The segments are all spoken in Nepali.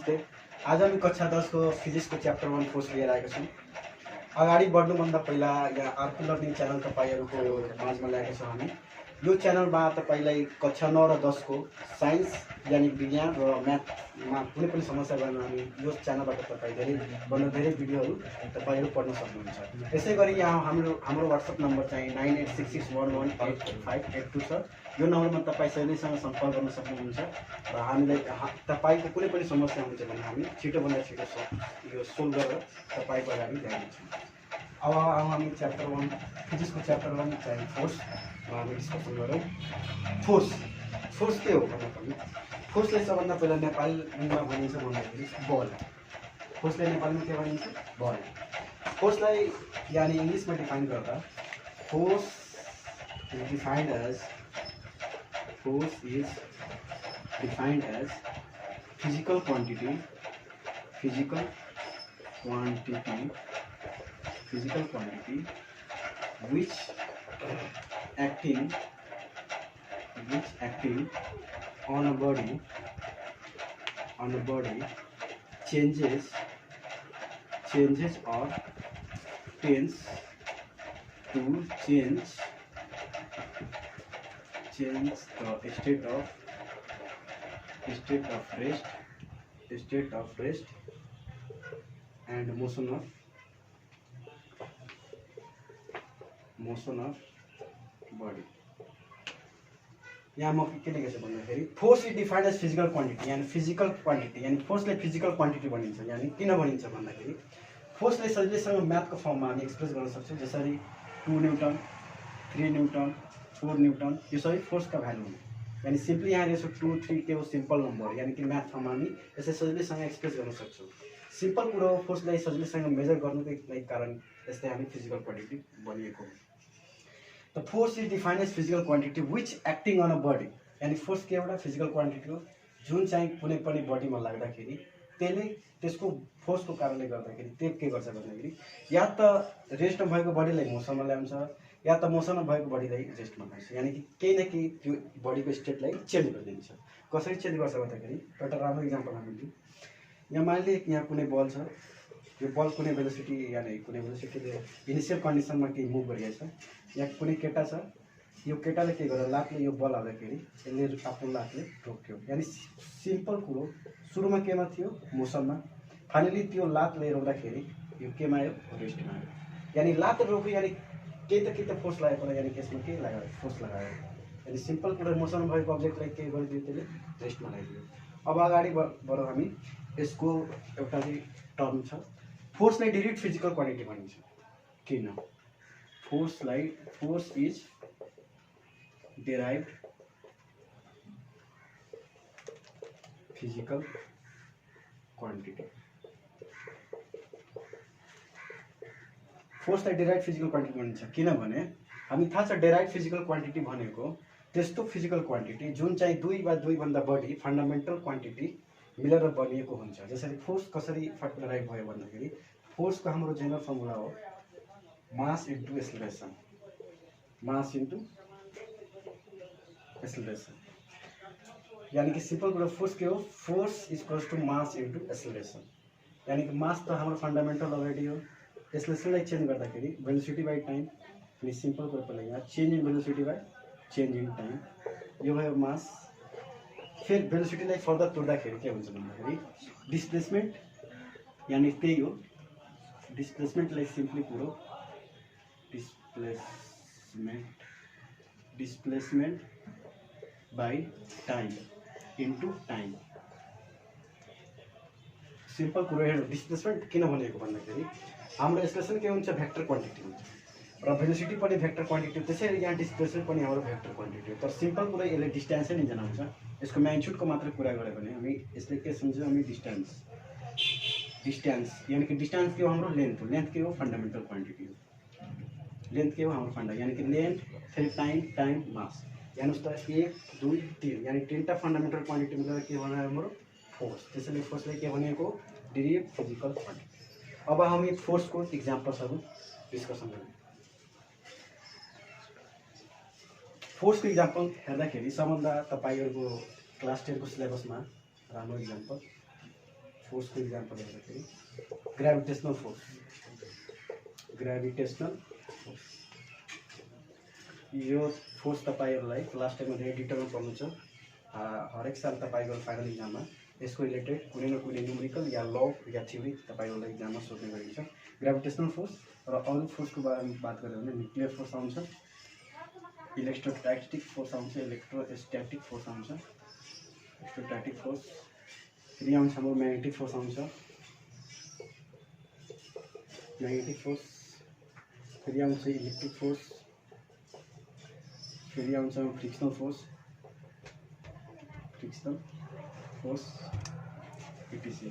नमस्ते। आज हामी कक्षा 10 को फिजिक्स को च्याप्टर 1 फोर्स लिएर आएका छौँ। अगाडि बढ्नुभन्दा पहिला यहाँ आरपी लर्निङ च्यानल तपाईहरुको माझमा ल्याएका छौँ हामी। यो च्यानलमा तपाईलाई कक्षा 9 र 10 को साइन्स यानी विज्ञान र म्याथमा कुनै पनि समस्या गर्न हामी यो च्यानलबाट तपाई धेरै भिडियोहरु तपाईहरु पढ्न सक्नुहुन्छ। त्यसैगरी यहाँ हाम्रो WhatsApp नम्बर चाहिँ 9866118582 छ। यो नम्बरमा तपाई सहिलेसँग सम्पर्क गर्न सक्नुहुन्छ र हामीलाई तपाईको कुनै पनि समस्या हुन्छ भने हामी छिटोभन्दा छिटो यो सोल्भ गरेर तपाईको लागि ल्याइदिन्छौँ। अब हामी च्याप्टर 1 फिजिक्सको च्याप्टर 1 चाहिँ फोर्स हामी डिस्कसन गरौँ। फोर्स के हो भन्दा पनि फोर्सलाई सबभन्दा पहिला नेपालीमा भनिन्छ भन्दाखेरि बल। फोर्सलाई नेपालीमा के भनिन्छ? बल। फोर्सलाई यानी इंग्लिशमा डिफाइन गर्दा force is defined as physical quantity which acting on a body changes or tends to change the state of rest and motion of body। यहाँ म के लेखेको छु भन्दाखेरि force is defined as physical quantity यानी फोर्सलाई फिजिकल क्वान्टिटी भनिन्छ। यानी किन भनिन्छ भन्दाखेरि फोर्सलाई सजिलैसँग म्याथको फर्ममा हामी एक्सप्रेस गर्न सक्छौँ। जसरी 2 न्युटन 3 न्युटन 4 न्युटन यो सबै फोर्सका भ्यालु हुन्। यानी सिम्पली यहाँ रहेछ 2 3 के हो सिम्पल नम्बर यानी कि म्याथ फर्ममा हामी यसलाई सजिलैसँग एक्सप्रेस गर्न सक्छौँ। सिम्पल कुरा हो फोर्सलाई सजिलैसँग मेजर गर्नुको कारण यस्तै हामी फिजिकल क्वान्टिटी बनिएको हो। The force is defined as physical quantity which acting on a body। यानी फोर्स के एउटा फिजिकल क्वान्टिटी हो जुन चाहिँ कुनै पनि बडीमा लाग्दाखेरि त्यसले त्यसको फोर्सको कारणले गर्दाखेरि त्यो के गर्छ भन्दाखेरि या त रेस्टमा भएको बडीलाई मोसनमा ल्याउँछ या त मोसनमा भएको बडीलाई रेस्टमा ल्याउँछ। यानी कि केही न केही त्यो बडीको स्टेटलाई चेन्ज गरिदिन्छ। कसरी चेन्ज गर्छ भन्दाखेरि एउटा राम्रो इक्जाम्पल हामी लियौँ। यहाँ मानिलिए यहाँ कुनै बल छ। यो बल कुनै भेलोसिटी यानी कुनै भेलोसिटीले इनिशियल कन्डिसनमा केही मुभ गरिरहेछ। यहाँ कुनै केटा छ। यो केटाले के गर्यो लातले यो बल हाल्दाखेरि यसले आफ्नो लातले रोक्यो। यानी सिम्पल कुरो सुरुमा केमा थियो मोसनमा फाइनली त्यो लातले रोक्दाखेरि यो केमा आयो रेस्टमा आयो। यानी लात रोक्यो यानी केही त फोर्स लागेको होला यानी त्यसमा के लगायो फोर्स लगायो। यानी सिम्पल कुरा मोसनमा भएको अब्जेक्टलाई के गरिदियो त्यसले रेस्टमा लगाइदियो। अब अगाडि बढौँ हामी। यसको एउटा टर्म छ फोर्सलाई डाइरेक्ट फिजिकल क्वान्टिटी भनिन्छ। किन? Force is derived physical quantity। फोर्सलाई डाइरेक्ट फिजिकल क्वान्टिटी भनिन्छ किनभने हामी थाहा छ डाइरेक्ट फिजिकल क्वान्टिटी भनेको त्यस्तो फिजिकल क्वान्टिटी जुन चाहिँ दुई वा दुईभन्दा बढी फन्डामेन्टल क्वान्टिटी मिलेर बनिएको हुन्छ। जसरी फोर्स कसरी डाइरेक्ट भयो भन्दाखेरि फोर्सको हाम्रो जेनरल फर्मुला हो मास इन्टु एक्सेलरेसन। यानी कि सिंपल कुरा फोर्स के हो force equals to mass into acceleration. यानी कि मास त हाम्रो फन्डामेन्टल अलरेडी हो। एक्सेलरेसनलाई चेन्ज गर्दाखेरि भेलोसिटी बाई टाइम अनि सिम्पल कुरा पहिला यहाँ change in velocity by change in time यो भयो मास। फिर भेलोसिटीलाई फर्दर तोड्दाखेरि के हुन्छ भन्दाखेरि डिस्प्लेसमेन्ट यानी त्यही हो डिस्प्लेसमेन्टलाई सिम्पली कुरो displacement by time into time. Simple कुरो हेर्नु डिस्प्लेसमेन्ट किन भनेको भन्दाखेरि हाम्रो एक्सप्रेसन के हुन्छ भेक्टर क्वान्टिटी हुन्छ र भेलोसिटी पनि भेक्टर क्वान्टिटी हो। त्यसैले यहाँ डिस्प्लेसमेन्ट पनि हाम्रो भेक्टर क्वान्टिटी हो। तर सिम्पल कुरा यसले डिस्टेन्सै नै जनाउँछ। यसको म्याग्निट्युडको मात्र कुरा गऱ्यो भने हामी यसले के सम्झौँ हामी डिस्टेन्स यानी कि डिस्टेन्स के हो हाम्रो लेन्थ हो। लेन्थ के हो फन्डामेन्टल क्वान्टिटी हो। लेन्थ के हो हाम्रो फन्डा यानी कि लेन्थ फिर टाइम मास यानी उस 1 2 3 यानी 3टा फन्डामेन्टल क्वान्टिटी मिलेर के बनायो हाम्रो फोर्स। त्यसैले फोर्सलाई के भनेको डाइरेक्ट फिजिकल क्वान्टिटी। अब हामी फोर्सको इक्जाम्पल्सहरु डिस्कसन गरौँ। फोर्सको इक्जाम्पल हेर्दाखेरि सबभन्दा तपाईहरुको क्लास 10 को सिलेबसमा राम्रो इक्जाम्पल फोर्सको इक्जाम्पल हेर्दाखेरि ग्राभिटेसनल फोर्स, ग्राभिटेसनल फोर्स यो फोर्स तपाईँहरूलाई क्लास 10 मा धेरै डिटेलमा पढ्नु छ। हरेक साल तपाईँको फाइनल इक्जाममा यसको रिलेटेड कुनै न कुनै न्युमेरिकल या ल या थ्योरी तपाईँहरूलाई इक्जाममा सोध्ने गरिन्छ। ग्राभिटेसनल फोर्स र अरू फोर्सको बारेमा बात गऱ्यो भने न्युक्लियर फोर्स आउँछ, इलेक्ट्रोस्ट्याटिक फोर्स आउँछ, इलेक्ट्रोस्ट्याटिक फोर्स आउँछ, इलेक्ट्रोस्ट्याटिक फोर्स, फेरि आउँछ हाम्रो म्याग्नेटिक फोर्स आउँछ, म्याग्नेटिक फोर्स, फेरि आउँछ इलेक्ट्रिक फोर्स, फेरि आउँछ फ्रिक्सनल फोर्स, फ्रिक्सनल फोर्स इटिसी।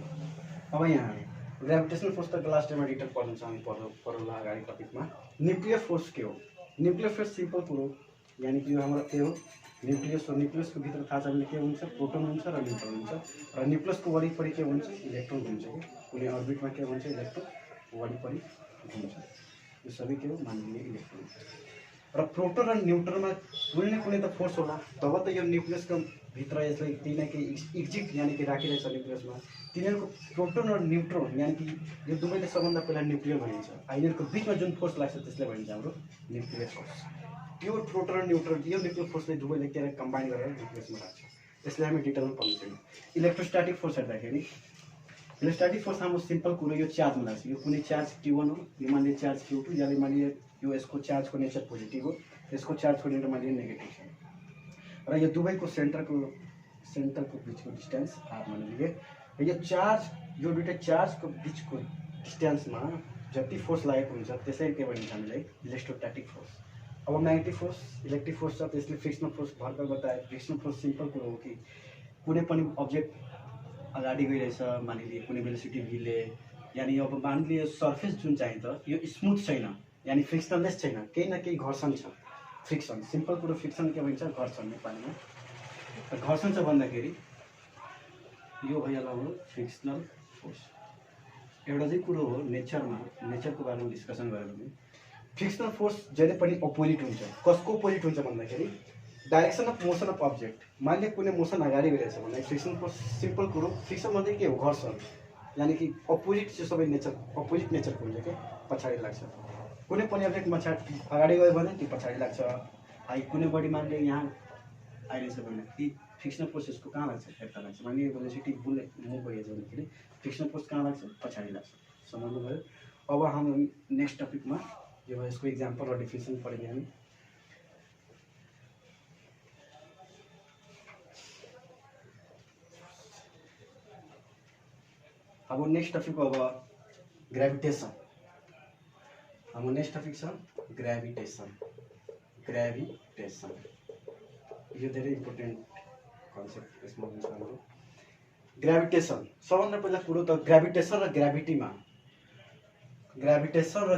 अब यहाँ ग्राभिटेसनल फोर्स त लास्ट टाइममा डिटेल पढ्नु छ, हामी पढौँला अगाडि टपिकमा। न्युक्लियर फोर्स के हो? न्युक्लियर फोर्स सिम्पल कुरो यानि कि यो हाम्रो के हो, न्युक्लियस हो। न्युक्लियसको भित्र थाहा छ भने के हुन्छ, प्रोटोन हुन्छ र न्युट्रोन हुन्छ, र न्युक्लियसको वरिपरि के हुन्छ, इलेक्ट्रोन घुम्छ कि कुनै अर्बिटमा के हुन्छ, इलेक्ट्रोन वरिपरि घुम्छ। यो सबै के हो, मानवीय इलेक्ट्रोन। र प्रोटोन र न्युट्रोनमा कुनै न कुनै त फोर्स होला, तब त यो न्युक्लियसको भित्र यसलाई केही न केही एक्जिट यानि कि राखिरहेछ न्युक्लियसमा। तिनीहरूको प्रोटोन र न्युट्रोन यानि कि यो दुवैले सबभन्दा पहिला न्युक्लियर भनिन्छ। यिनीहरूको बिचमा जुन फोर्स लाग्छ त्यसलाई भनिन्छ हाम्रो न्युक्लियर फोर्स। त्यो प्रोटोन र न्युट्रोन यो न्युक्लियर फोर्सले दुवैले के कम्बाइन गरेर न्युक्लियसमा राख्छ। यसलाई हामी डिटेलमा पढ्नु छैन। इलेक्ट्रोस्ट्याटिक फोर्स हेर्दाखेरि इलेक्ट्रोस्ट्याटिक फोर्स हाम्रो सिम्पल कुरो यो चार्जमा लाग्छ। यो कुनै चार्ज Q1 हो, यो मानिलिए चार्ज Q2, यसले मानिलिए यो यसको चार्जको नेचर पोजिटिभ हो, यसको चार्जको नेचर मानिलिए नेगेटिभ छ, र यो दुवैको सेन्टरको बिचको डिस्टेन्स r मानिलिए। यो चार्ज यो दुईवटा चार्जको बिचको डिस्टेन्समा जति फोर्स लागेको हुन्छ त्यसै के भनिन्छ हामीलाई इलेक्ट्रोस्ट्याटिक फोर्स। अब म्याग्नेटिक फोर्स, इलेक्ट्रिक फोर्स छ, त्यसले फ्रिक्सनल फोर्स भर्खर बताए। फ्रिक्सनल फोर्स सिम्पल कुरो हो कि कुनै पनि अब्जेक्ट अगाडि गइरहेछ, मानिलिए कुनै भेलोसिटी भीले, यानि अब मानिलिए सर्फेस जुन चाहिँ त यो स्मुथ छैन, यानि फ्रिक्सनलेस छैन, केही न केही घर्षण छ। फ्रिक्सन सिम्पल कुरो, फ्रिक्सन के भन्छ, घर्षण नेपालीमा। घर्षण छ भन्दाखेरि यो भइहाल्यो हाम्रो फ्रिक्सनल फोर्स। एउटा चाहिँ कुरो हो नेचरको बारेमा डिस्कसन गऱ्यो भने फ्रिक्सनल फोर्स जहिले पनि अपोजिट हुन्छ। कसको अपोजिट हुन्छ भन्दाखेरि direction of motion of object. मानिलिए कुनै मोसन अगाडि गइरहेछ भने फ्रिक्सनल फोर्स सिम्पल कुरो, फ्रिक्सन भन्दै के हो, घर्षण, यानि कि अपोजिट चाहिँ सबै अपोजिट नेचरको हुन्छ क्या, पछाडि लाग्छ। कुनै पनि अब्जेक्ट अगाडि गयो भने त्यो पछाडि लाग्छ। कुनै बडी मानिलिए यहाँ आइरहेछ भने ती फ्रिक्सनल फोर्स यसको कहाँ लाग्छ, यता लाग्छ। मानिलिए भेलोसिटी मुभ भइरहेछ भन्दाखेरि फ्रिक्सनल फोर्स कहाँ लाग्छ, पछाडि लाग्छ। सम्झ्नु भयो। अब हामी नेक्स्ट टपिकमा यो यसको इक्जाम्पल र डेफिनेसन पढ्ने हामी। अब नेक्स्ट टपिक अब ग्रेभिटेसन। हाम्रो नेक्स्ट टपिक छ ग्रेभिटेसन। यो धेरै इम्पोर्टेन्ट कन्सेप्ट यसमा हुन्छ हाम्रो। ग्रेभिटेसन सबभन्दा पहिला कुरो त ग्रेभिटेसन र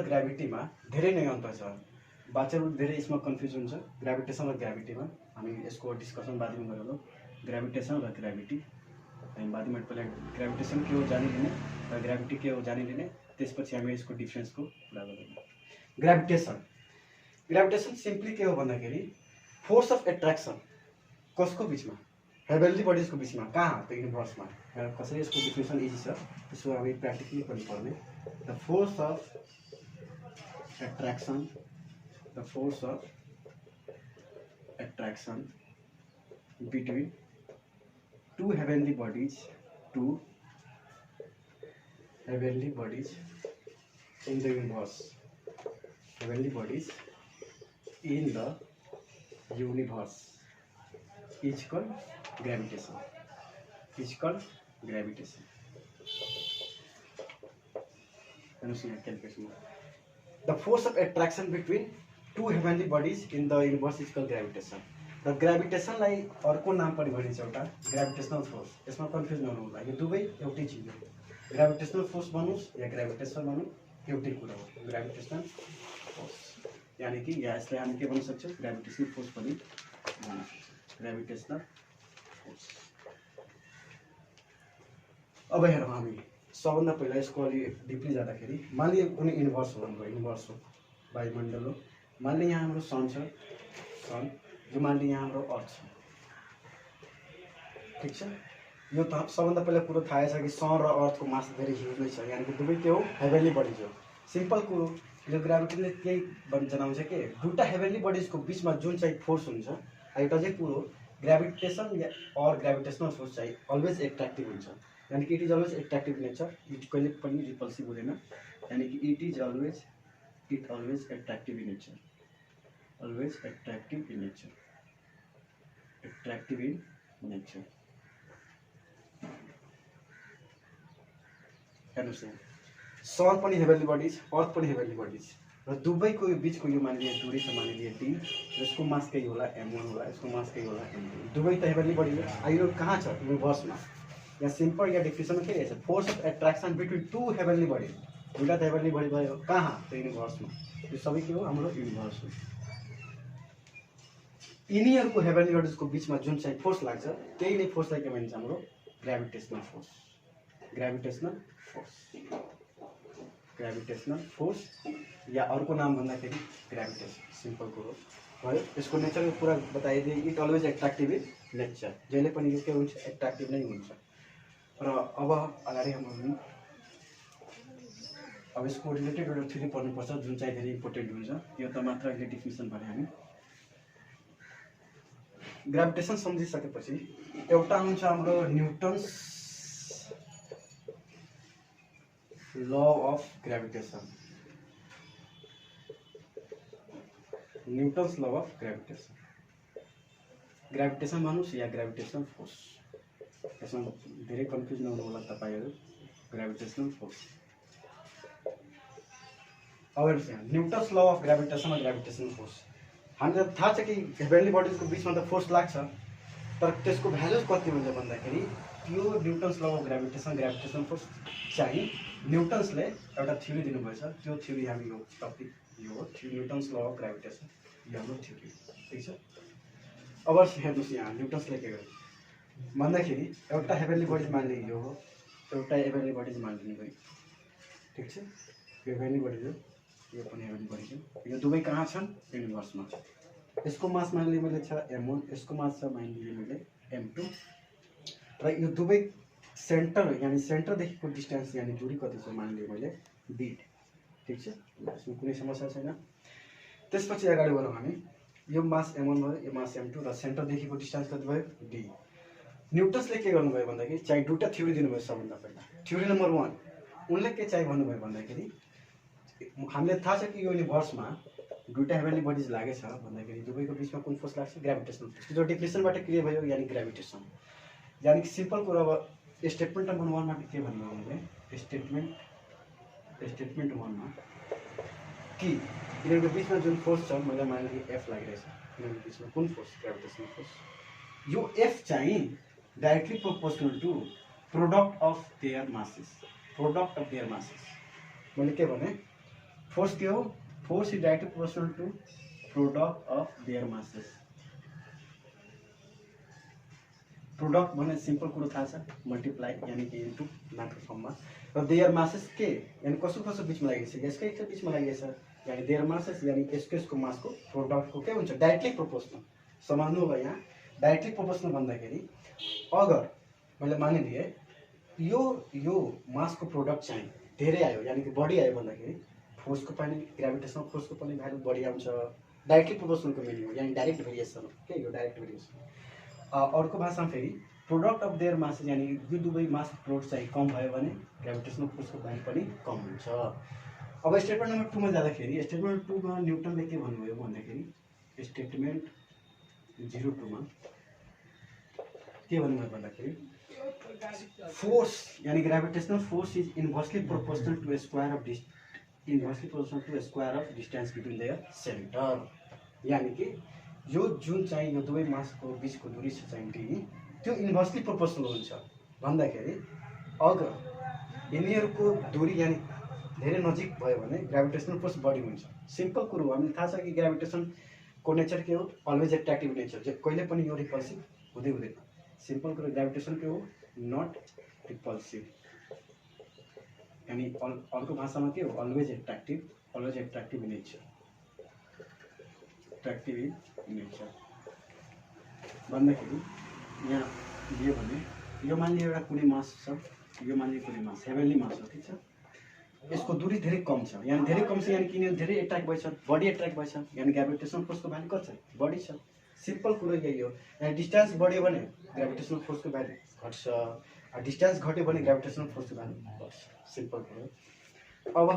ग्रेभिटीमा धेरै नै अन्तर छ। बाच्चाहरू धेरै यसमा कन्फ्युज हुन्छ ग्रेभिटेसन र ग्रेभिटीमा। हामी यसको डिस्कसन बादमा गरौँ। ग्रेभिटेसन र ग्रेभिटी हामी बादमा पहिला ग्रेभिटेसन के हो जानिलिने र ग्रेभिटी के हो जानिलिने, त्यसपछि हामी यसको डिफ्रेन्सको कुरा गरौँ। ग्रेभिटेसन सिम्पली के हो भन्दाखेरि फोर्स अफ एट्र्याक्सन। कसको बिचमा, हेभेन्ली बडिजको बिचमा। कहाँ त युनिभर्समा। कसरी यसको डिफिनेसन इजी छ, त्यसको हामी प्र्याक्टिकली पनि पढ्ने। The force of attraction between two heavenly bodies in the universe. Heavenly bodies in the universe is called gravitation. The force of attraction between two heavenly bodies in the universe is called gravitation. र ग्रेभिटेसनलाई अर्को नाम पनि भनिन्छ एउटा ग्रेभिटेसनल फोर्स। यसमा कन्फ्युज नहुनु होला, यो दुवै एउटै चिज हो। ग्रेभिटेसनल फोर्स भन्नुहोस् या ग्रेभिटेसन भनौँ, एउटै कुरा हो ग्रेभिटेसनल फोर्स। यानि कि यसलाई हामी के भन्न सक्छौँ, ग्रेभिटेसनल फोर्स पनि भन्न सक्छौँ। Gravitational force. अब हेरौँ हामी सबभन्दा पहिला यसको अलि डिपली जाँदाखेरि मानिलिए कुनै युनिभर्स हो, हाम्रो युनिभर्स हो, वायुमण्डल हो। मानिलिए यहाँ हाम्रो सन छ, यो मानिलिए यहाँ हाम्रो अर्थ छ, ठिक छ। यो त सबभन्दा पहिला कुरो थाहा छ कि सन र अर्थको मास धेरै ह्युज नै छ, यानि कि दुवै के हो हेभेन्ली बडिज हो। सिम्पल कुरो यो ग्राभिटीले त्यही जनाउँछ कि दुईवटा हेभेन्ली बडिजको बिचमा जुन चाहिँ फोर्स हुन्छ, एउटा चाहिँ कुरो ग्राभिटेसन या और ग्राभिटेसनल फोर्स चाहिँ अलवेज एट्र्याक्टिभ हुन्छ, यानि कि it is always attractive nature, it कहिले पनि रिपल्सिभ हुँदैन, यानि कि it always attractive in nature, always attractive in nature, attractive in nature. हेर्नुहोस् यहाँ सन पनि हेभेन्ली बडिज, अर्थ पनि हेभेन्ली बडिज र दुवैको यो बिचको यो मानिलिए दूरी छ, मानिलिए डी, यसको मास केही होला m1 होला, यसको मास केही होला m2, दुवै त हेभेन्ली बडिज हो। यो कहाँ छ युनिभर्समा, यहाँ सिम्पल या डिफिनेसनमा के रहेछ, force of attraction between two heavenly bodies, दुईवटा त हेभेन्ली बडी भयो कहाँ त्यो युनिभर्समा, यो सबै के हो हाम्रो युनिभर्स हो। यिनीहरूको हेभेन्ली बडिजको बिचमा जुन चाहिँ फोर्स लाग्छ त्यही नै फोर्सलाई के भनिन्छ हाम्रो gravitational force, gravitational force, gravitational force या अर्को नाम भन्दाखेरि ग्राभिटेसन। सिम्पल कुरो भयो, यसको नेचर पुरा बताइदिए, it always attractive in nature, जहिले पनि यो के हुन्छ एट्र्याक्टिभ नै हुन्छ। र अब अगाडि हामी अब यसको रिलेटेड एउटा थ्योरी पढ्नुपर्छ जुन चाहिँ धेरै इम्पोर्टेन्ट हुन्छ, यो त मात्र अहिले डिफिनेसन भने हामी ग्राभिटेसन सम्झिसकेपछि एउटा हुन्छ हाम्रो Newton's law of gravitation, Newton's law of gravitation, gravitation मानुस या ग्रेविटेशनल फोर्स, यसमा धेरै कन्फ्युज नहुनु होला तपाईहरु, ग्रेविटेशनल फोर्स। अब हेर्नुस् न्यूटन्स लॉ अफ ग्रेविटेशन र ग्रेविटेशनल फोर्स, हामीलाई थाहा छ कि हेभेन्ली बडिजको बिचमा त फोर्स लाग्छ, तर त्यसको भ्यालुज कति हुन्छ भन्दाखेरि यो Newton's law of gravitation gravitational force चाहिँ न्यूटन्सले एउटा थ्योरी दिनुभएछ, त्यो थ्योरी हामी यो टपिक यो हो न्यूटन्स लॉ अफ ग्रेविटेशन, यो हाम्रो थ्योरी ठीक छ। अब हेर्नुस् यहाँ न्यूटन्सले के गर्यो भन्दाखेरि एउटा हेभेन्ली बडिज मान्ने यो हो, एउटा हेभेन्ली बडिज मान्ने भयो ठीक छ, यो हेभेन्ली बडिज हो, यो पनि हेभेन्ली बडिज हो, यो दुवै कहाँ छन् युनिभर्समा। यसको मास मान्ने मैले छ m1, यसको मास छ मान्ने मैले m2 र यो दुवै सेन्टर यानी सेन्टरदेखिको डिस्टेन्स यानी दूरी कति छ मान्ने मैले d ठीक छ, यसमा कुनै समस्या छैन। त्यसपछि अगाडि बढौँ हामी, यो मास m1 भयो, यो मास m2 र सेन्टरदेखिको डिस्टेन्स कति भयो d। न्यूटन्सले के गर्नुभयो भन्दाखेरि चाहिँ दुईटा थ्योरी दिनुभयो सबभन्दा पहिला। थ्योरी नम्बर 1 उनले के चाहिँ भन्नुभयो भन्दाखेरि हामीलाई थाहा छ कि यो युनिभर्समा दुईटा हेभेन्ली बडिज लागेछ भन्दाखेरि दुवैको बिचमा कुन फोर्स लाग्छ ग्रेभिटेसनल फोर्स, जो डिफिनेसनबाट क्लियर भयो यानी ग्रेभिटेसन। यानी कि सिम्पल कुरा अब स्टेटमेन्ट नम्बर 1 मा के भन्नुभयो भने स्टेटमेन्ट 1 मा कि यिनीहरूको बिचमा जुन फोर्स छ मैले माने f लागिरहेछ, यिनीहरूको बिचमा कुन फोर्स ग्रेभिटेसनल फोर्स, यो f चाहिँ directly proportional to product of their masses, product of their masses. मैले के भने फोर्स के हो, force is directly proportional to product of their masses. Product भने सिम्पल कुरो थाहा छ मल्टिप्लाई यानी कि इन्टु म्याथको फर्ममा, र देयर मासेस के यानी कसो कसो बिचमा लागेछ, यसकै बिचमा लागेछ यानी देयर मासेस यानी यसको मासको प्रोडक्टको के हुन्छ डाइरेक्टली प्रोपोर्सनल। सम्झ्नु होला यहाँ डाइरेक्टली प्रोपोर्सनल भन्दाखेरि अगर मैले मानिलिए यो मासको प्रोडक्ट चाहिँ धेरै आयो यानी कि बढी आयो भन्दाखेरि फोर्सको पनि ग्रेभिटेसनल फोर्सको पनि भ्यालु बढी आउँछ, डाइरेक्टली प्रोपोर्सनलको मिनिङ हो यानी डाइरेक्ट भेरिएसन हो के, यो डाइरेक्ट भेरिएसन। अर्को भाषामा फेरि प्रोडक्ट अफ देयर मासेस यानी यो दुवै मास प्रोडक्ट चाहिँ कम भयो भने ग्रेभिटेसनल फोर्सको भ्यालु पनि कम हुन्छ। अब स्टेटमेन्ट नम्बर 2 मा जाँदाखेरि स्टेटमेन्ट 2 मा न्युटनले के भन्नुभयो भन्दाखेरि स्टेटमेन्ट 02 मा के भन्नुभयो भन्दाखेरि फोर्स यानी gravitational force is inversely proportional to square of distance between their centre. यानी कि यो जुन चाहिँ यो दुवै मासको बिचको दूरी छ चाहिँ d त्यो इन्भर्सली प्रोपोर्सनल हुन्छ भन्दाखेरि अगर यिनीहरूको दूरी यानी धेरै नजिक भयो भने ग्रेभिटेशनल फोर्स बढी हुन्छ। सिम्पल कुरो हामीले थाहा छ कि ग्रेभिटेसनको नेचर के हो अलवेज एट्र्याक्टिभ नेचर, जे कहिले पनि यो रिपल्सिभ हुँदै हुँदैन। सिम्पल कुरो ग्रेभिटेसन के हो नट रिपल्सिभ, यानी अर्को भाषामा के हो always attractive nature, attractive in nature भन्दाखेरि यहाँ दियो भने यो मान लियो एउटा कुनै मास छ, यो मान लियो कुनै मास हेभेनली मास हो, ठिक छ। यसको दूरी धेरै कम छ, यानी धेरै कम छ, यानी किन धेरै एट्र्याक्ट भएछ, बडी एट्र्याक्ट भएछ, यानी ग्रेभिटेसनल फोर्सको भ्यालु कति छ, बढी छ। सिम्पल कुरो यही हो। यानी डिस्टेन्स बढ्यो भने ग्रेभिटेसनल फोर्सको भ्यालु घट्छ, डिस्टेन्स घट्यो भने ग्रेभिटेसनल फोर्सको भ्यालु बढ्छ। सिम्पल कुरो। अब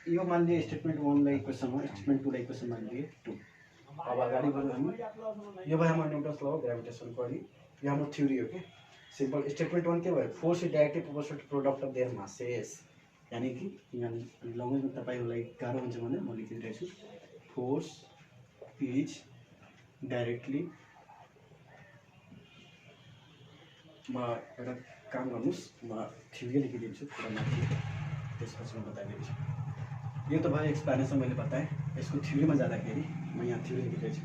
यो मान लियो स्टेटमेन्ट 1 लाई इक्वेसन 1, स्टेटमेन्ट 2 लाई इक्वेसन मान लियो 2। अब अगाडि बढ्यो हामी, यो भयो हाम्रो न्युटन्स ल अफ ग्रेभिटेसनको अनि यो हाम्रो थ्योरी हो के। सिम्पल स्टेटमेन्ट 1 के भयो, force is directly proportional to product of their masses, यानी कि यहाँ लङ्गेजमा तपाईँहरूलाई गाह्रो हुन्छ भने म लेखिदिरहेछु, फोर्स इज डाइरेक्टली, म एउटा काम गर्नुहोस्, म थ्योरी लेखिदिन्छु पुरा माथि, त्यसपछि म बताइदिन्छु। यो त भयो एक्सप्लेनेसन मैले बताएँ, यसको थ्योरीमा जाँदाखेरि म यहाँ थ्योरी लेखिदिन्छु।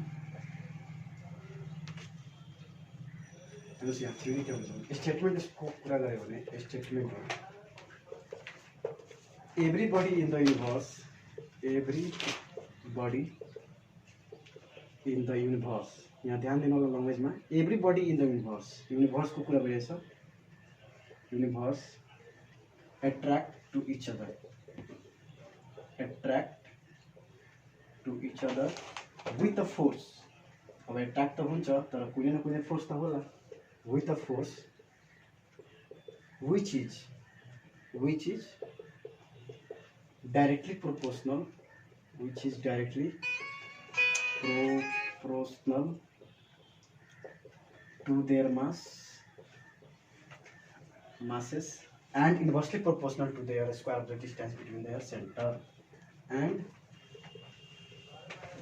हेर्नुहोस् यहाँ थ्योरी के हुन्छ, स्टेटमेन्ट यसको कुरा गऱ्यो भने स्टेटमेन्ट हो, everybody in the universe यहाँ ध्यान दिनु होला ल्याङ्ग्वेजमा, एभ्रीबडी इन द युनिभर्सको कुरा भइरहेछ, universe attract to each other with a force. अब एट्र्याक्ट त हुन्छ तर कुनै न कुनै फोर्स त होला, with a force which is directly proportional to their masses and inversely proportional to their square of the distance between their center, and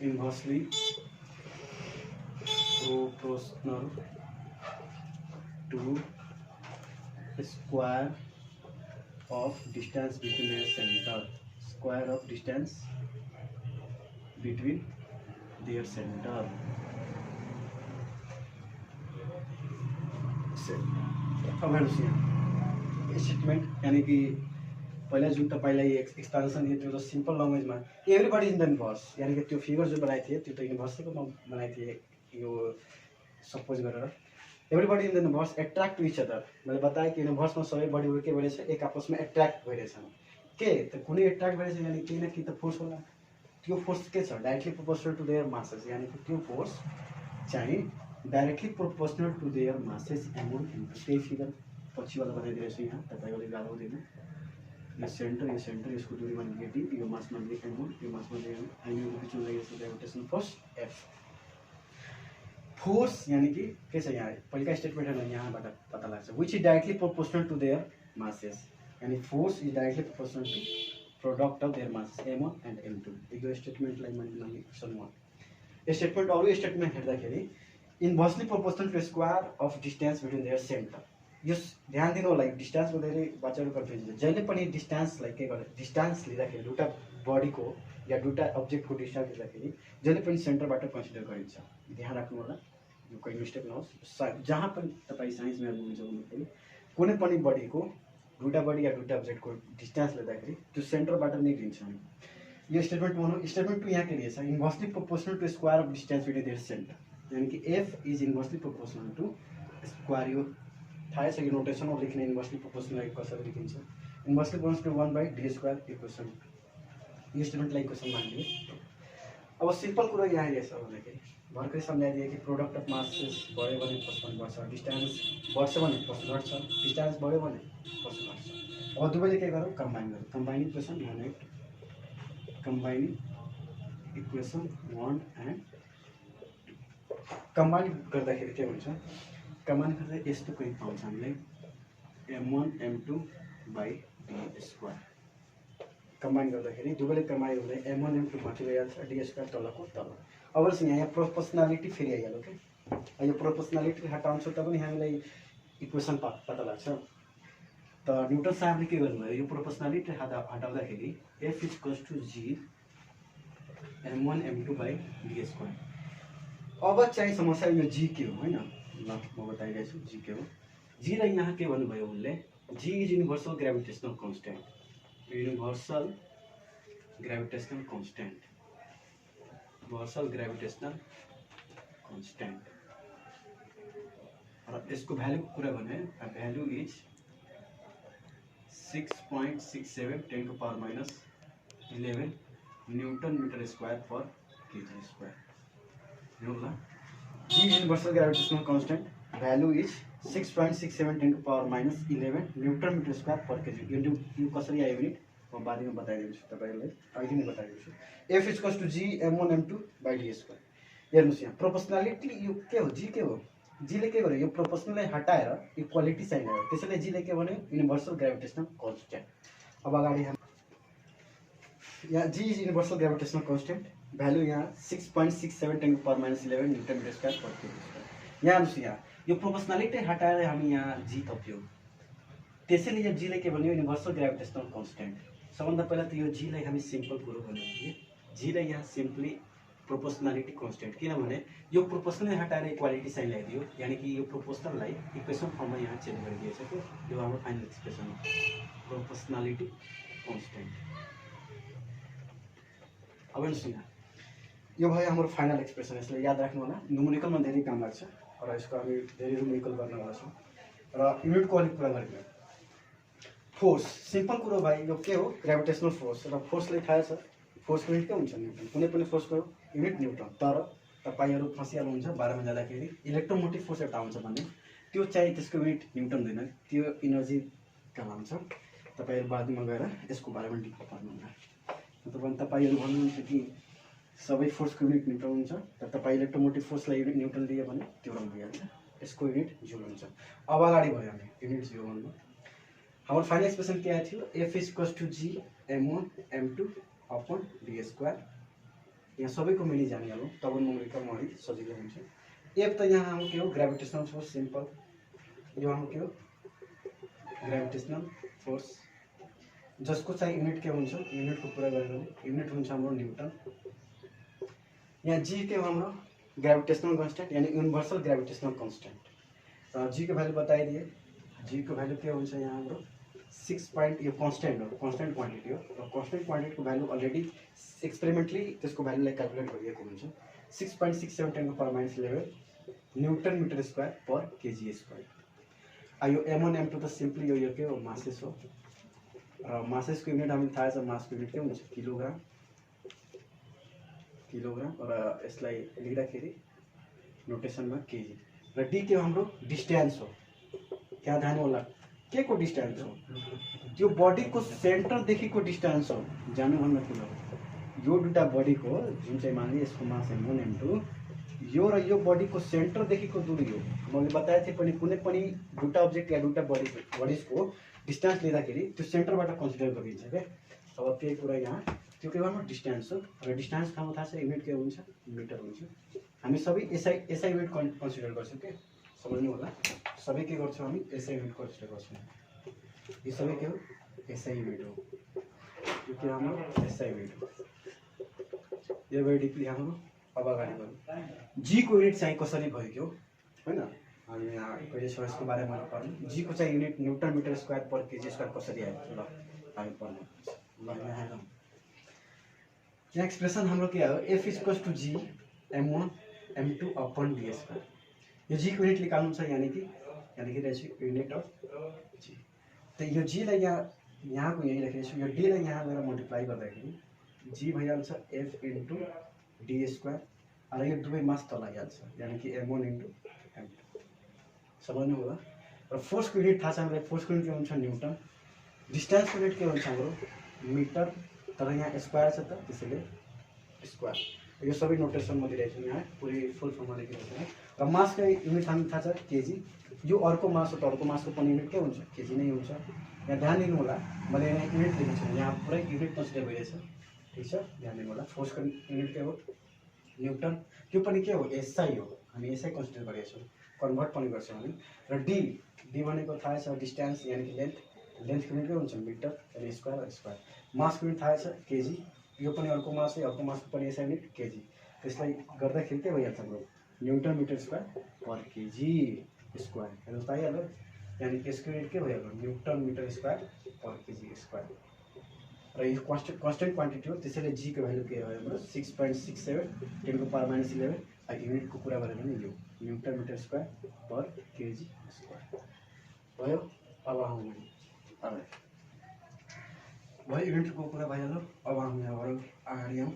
inversely proportional to square of distance between their center, square of distance between their center। अब हेर्नुहोस् यहाँ स्टेटमेन्ट, यानी कि पहिला जुन तपाईँलाई एक्सप्लेनेसन दिएको थियो सिम्पल ल्याङ्ग्वेजमा, एभ्रीबडी इन द युनिभर्स, यानी कि त्यो फिगर जो बनाएको थिएँ त्यो त युनिभर्सको बनाएको थिएँ, यो सपोज गरेर everybody in the universe attract to each other. मैले बताएँ कि युनिभर्समा सबै बडीहरू के भइरहेछ, एक आपसमा एट्र्याक्ट भइरहेछन्। के त कुनै एट्र्याक्ट भइरहेछ, यानी केही न केही त फोर्स होला। त्यो फोर्स के छ, directly proportional to their masses, यानी कि त्यो फोर्स चाहिँ directly proportional to their masses m one into, त्यही फिगर पछिवाला बनाइदिरहेछु यहाँ, तपाईँहरूले गाह्रो हुँदैन। यो सेन्टर यसको दूरीमा नेगेटिभ, यो मासमा एमोन, यो मासमा एमोन, अनि यो बिचमा लागेको ग्रेभिटेसन फोर्स एफ। फोर्स यानी कि के छ यहाँ पहिलेका स्टेटमेन्टहरु यहाँबाट पत्ता लाग्छ, which is directly proportional to their masses, यानी force is directly proportional to product of their masses m1 and m2। यो स्टेटमेन्टलाई मैले सुन्नु स्टेटमेन्ट अरु स्टेटमेन्ट हेर्दाखेरि inversely proportional to square of distance between their centre. यो ध्यान दिनु होला, डिस्टेन्सको धेरै बच्चाहरु कन्फ्युज हुन्छ। जहिले पनि डिस्टेन्सलाई के गर्छ, डिस्टेन्स लिँदाखेरि दुईटा बडीको या दुईटा अब्जेक्टको डिस्टेन्स लिँदाखेरि जहिले पनि सेन्टरबाट कन्सिडर गरिन्छ। ध्यान राख्नु होला, यो कुनै मिस्टेक नहोस्। जहाँ पनि तपाई साइन्समा हेर्नुहुन्छ भन्दाखेरि कुनै पनि बडीको दुईटा बडी या दुईटा अब्जेक्टको डिस्टेन्स लिँदाखेरि त्यो सेन्टरबाट नै लिन्छ। यो स्टेटमेन्ट 1 हो। स्टेटमेन्ट 2 यहाँ के दिएछ, inversely proportional to square of distance between their centre, यानी कि f is inversely proportional to square. यो थाहै छ कि नोटेसनमा लेख्ने इन्भर्सली प्रोपोर्सनल कसरी लेखिन्छ, inversely proportional to 1 by d square equation. यो स्टेटमेन्टलाई इक्वेसन मानिदिए। अब सिम्पल कुरा यहाँ रहेछ भन्दाखेरि भर्खरै सम्झाइदिए कि प्रोडक्ट अफ मासेस बढ्यो भने फोर्स पनि बढ्छ, डिस्टेन्स बढ्छ भने फोर्स घट्छ, डिस्टेन्स बढ्यो भने फोर्स घट्छ। अब दुवैले के गरौँ, कम्बाइन गरौँ। Combining equation 1 and combining equation 1 and combine गर्दाखेरि के हुन्छ, कम्बाइन गर्दा यस्तो कोही पाउँछ हामीले m1 m2 by d square. Combine गर्दाखेरि दुवैले कम्बाइन हुँदै m1 m2 माथि गइहाल्छ, d स्क्वायर तलको तल। अब यहाँ प्रोपोर्सनालिटी फेरि आइहाल्यो के। यो प्रोपोर्सनालिटी हटाउँछ त पनि हामीलाई इक्वेसन पत्ता लाग्छ। त न्युटन साहबले के गर्नुभयो, यो प्रोपोर्सनालिटी हटाउँदाखेरि f equals to g m1 m2 by d square. अब चाहिँ समस्या यो g के हो हैन, ल म बताइरहेछु g के हो। g लाई यहाँ के भन्नुभयो उनले, g is universal gravitational constant, universal gravitational constant, universal gravitational constant। र यसको भ्यालुको कुरा भने value is 6.67 10⁻11 newton metre square per KG square. ल G universal gravitational constant value is 6.67 10⁻11 newton metre square per KG. यो कसरी आयो युनिट म बारेमा बताइदिन्छु तपाईहरुलाई, अहिले नै बताइदिन्छु। F is equals to G m1 m2 by d square. हेर्नुस् यहाँ प्रोपोर्शनालिटी यो के हो, जी के हो, जी ले के गर्यो यो प्रोपोर्शनललाई हटाएर इक्वालिटी साइन ल्यायो, त्यसैले जी ले के भन्यो युनिभर्सल ग्रेविटेशनल कांस्टेंट। अब अगाडि हम यहाँ G is universal gravitational constant value यहाँ 6.67 10⁻11 newton metre square per KG square. यहाँ हेर्नुस् यहाँ यो प्रोपोर्शनालिटी हटाएर हामी यहाँ जी थप्यौं, त्यसैले यो जी ले के भन्यो युनिभर्सल ग्रेविटेशनल कांस्टेंट। सबभन्दा पहिला त यो जी लाई हामी सिम्पल कुरो भन्यौं कि जी लाई यहाँ सिम्पली प्रोपोर्शनालिटी कांस्टेंट, किनभने यो प्रोपोर्शनल हटाएर इक्वालिटी साइन ल्याइदियो, यानी कि यो प्रोपोर्शनललाई इक्वेसन फर्ममा यहाँ चेन्ज गरिदिएछ के यो हाम्रो फाइनल एक्सप्रेसन हो प्रोपोर्शनालिटी कांस्टेंट। अब हेर्नुस् यहाँ यो भयो हाम्रो फाइनल एक्सप्रेसन। यसलाई याद राख्नु होला, न्युमेरिकलमा धेरै काम लाग्छ र यसको हामी धेरै न्युमेरिकल गर्नवाला छौं र युनिटको अलिक कुरा गरौँ। फोर्स सिम्पल कुरो भाइ यो के हो ग्रेविटेशनल फोर्स र फोर्सलाई थाहा छ फोर्सको युनिट के हुन्छ न्युटन, कुनै पनि फोर्सको युनिट न्युटन। तर तपाईहरु फसिहाल्नुहुन्छ बारेमा जाँदाखेरि इलेक्ट्रोमोटिभ फोर्स एउटा आउँछ भन्ने, त्यो चाहिँ त्यसको युनिट न्युटन हुँदैन, त्यो एनर्जी कहलाउँछ। तपाईहरु बादमा गएर यसको बारेमा डिप पढ्नुहुन्न। तपाईहरु भन्नुहुन्छ कि सबै फोर्सको युनिट न्युटन हुन्छ, तर तपाई इलेक्ट्रोमोटिभ फोर्सलाई युनिट न्युटन दियो भने त्यो रङ भइहाल्छ, यसको युनिट जुल हुन्छ। अब अगाडि भयो हामी युनिट 0 भन्नु। हाम्रो फाइनल एक्सप्रेसन के आएको थियो F is equals to G m1 m2 upon d square. यहाँ सबैको मिली जानिहालौँ तब न्युमेरिकलमा अलि सजिलो हुन्छ। F त यहाँ हाम्रो के हो ग्रेविटेशनल फोर्स सिम्पल, यो हाम्रो के हो ग्रेविटेशनल फोर्स जसको चाहिँ युनिट के हुन्छ, युनिटको कुरा गरेर युनिट हुन्छ हाम्रो न्युटन। यहाँ जी के हो हाम्रो ग्रेविटेशनल कांस्टेंट यानी युनिभर्सल ग्रेविटेशनल कांस्टेंट। जी को भ्यालु बताइदिए, जी को भ्यालु के हुन्छ यहाँ हाम्रो 6 पॉइंट यो कांस्टेंट हो, कांस्टेंट क्वांटिटी हो र कांस्टेंट क्वांटिटी को भ्यालु अलरेडी एक्सपेरिमेंटली त्यसको भ्यालुलाई क्याल्कुलेट गरिएको हुन्छ 6.67 10⁻11 newton metre square per KG square. यो m1 m2 त सिम्पली यो के हो मासेस हो र मासेसको युनिट हामी थाहा छ, मासको युनिट के हुन्छ किलोग्राम, किलोग्राम र यसलाई लेख्दाखेरि नोटेसनमा केजी र डी के हाम्रो डिस्टेंस हो। क्या ध्यान होला के को डिस्टेंस हो, त्यो बॉडी को सेंटर देखि को डिस्टेंस हो जानु भन्न के हो यो दुटा बॉडी को जुन चाहिँ मानिए यसको मास m1 m2 यो र यो बॉडी को सेंटर देखि को दूरी हो। मैले बताए थिए पनि कुनै पनि दुटा ऑब्जेक्ट या दुटा बॉडीज को डिस्टेंस लिँदाखेरि त्यो सेन्टरबाट कन्सिडर गरिन्छ के। अब त्यही कुरा यहाँ त्यो के भन्नु डिस्टेंस हो र डिस्टेंस हाम्रो थाहा छ युनिट के हुन्छ मिटर हुन्छ। हामी सबै एसआई युनिट कन्सिडर गर्छौं के, समझ्नु होला सबै के गर्छौं हामी एसआई युनिट कन्सिडर गर्छौं। यो सबै के हो एसआई युनिट हो, यो के हाम्रो एसआई युनिट हो। यो भेरी डिपली हाम्रो अब अगाडि बढ्नु जी को युनिट चाहिँ कसरी भयो हैन, हामी यहाँ कहिले यसको बारेमा पढ्नु। जी को चाहिँ unit Newton metre square per KG square कसरी आयो ल हामी पढ्नु। ल यहाँ हेरौँ यहाँ एक्सप्रेसन हाम्रो के आयो F is equals to G m1 m2 upon d square. यो जी को युनिट निकाल्नु छ यानी कि रहेछ युनिट अफ जी। त यो जी लाई यहाँको यही राखेछु, यो d लाई यहाँ गएर मल्टिप्लाई गर्दाखेरि जी भइहाल्छ F इन्टु d स्क्वायर र यो दुवै मास तल आइहाल्छ यानी कि m1 इन्टु m2। समझ्नु होला। र फोर्स को युनिट थाहा छ हामीलाई, फोर्स को युनिट के हुन्छ न्यूटन, डिस्टेंस को युनिट के हुन्छ हाम्रो मिटर, तर यहाँ स्क्वायर छ त त्यसैले स्क्वायर। यो सबै नोटेसन म दिइरहेछु यहाँ पुरै फुल फर्ममा लेखिरहेछु है। र मास को युनिट हामी थाहा छ केजी, यो अर्को मास हो त अर्को मासको पनि युनिट के हुन्छ केजी नै हुन्छ। यहाँ ध्यान दिनु होला मैले यहाँ युनिट लेखेको छु, यहाँ पुरै युनिट कन्सिडर भइरहेछ ठीक छ, ध्यान दिनु होला। फोर्स को युनिट के हो न्यूटन, त्यो पनि के हो एसआई हो, हामी एसआई कन्सिडर गरिरहेछौँ, कन्भर्ट पनि गर्छौँ हामी। र डी भनेको थाहा छ डिस्टेंस यानी कि लेंथ, लेंथ को युनिट के हुन्छ मिटर यानी स्क्वायर स्क्वायर। मास को युनिट थाहा छ केजी, यो पनि अर्को मास है, अर्को मासको पनि एसआई युनिट केजी, त्यसलाई गर्दाखेरि के भइहाल्छ हाम्रो Newton metre square per KG square. हेर्नु त आइहाल्यो, यानी कि यसको युनिट के भइहाल्यो Newton metre square per KG square. र यो कांस्टेंट क्वांटिटी हो, त्यसैले जी को भ्यालु के हो हाम्रो 6.67 10⁻11 युनिट को कुरा गरेर नि यो Newton metre square per KG square भयो। अब हम अब भयो इभेन्टको कुरा भइहाल्यो। अब हामी अगाडि आउँ।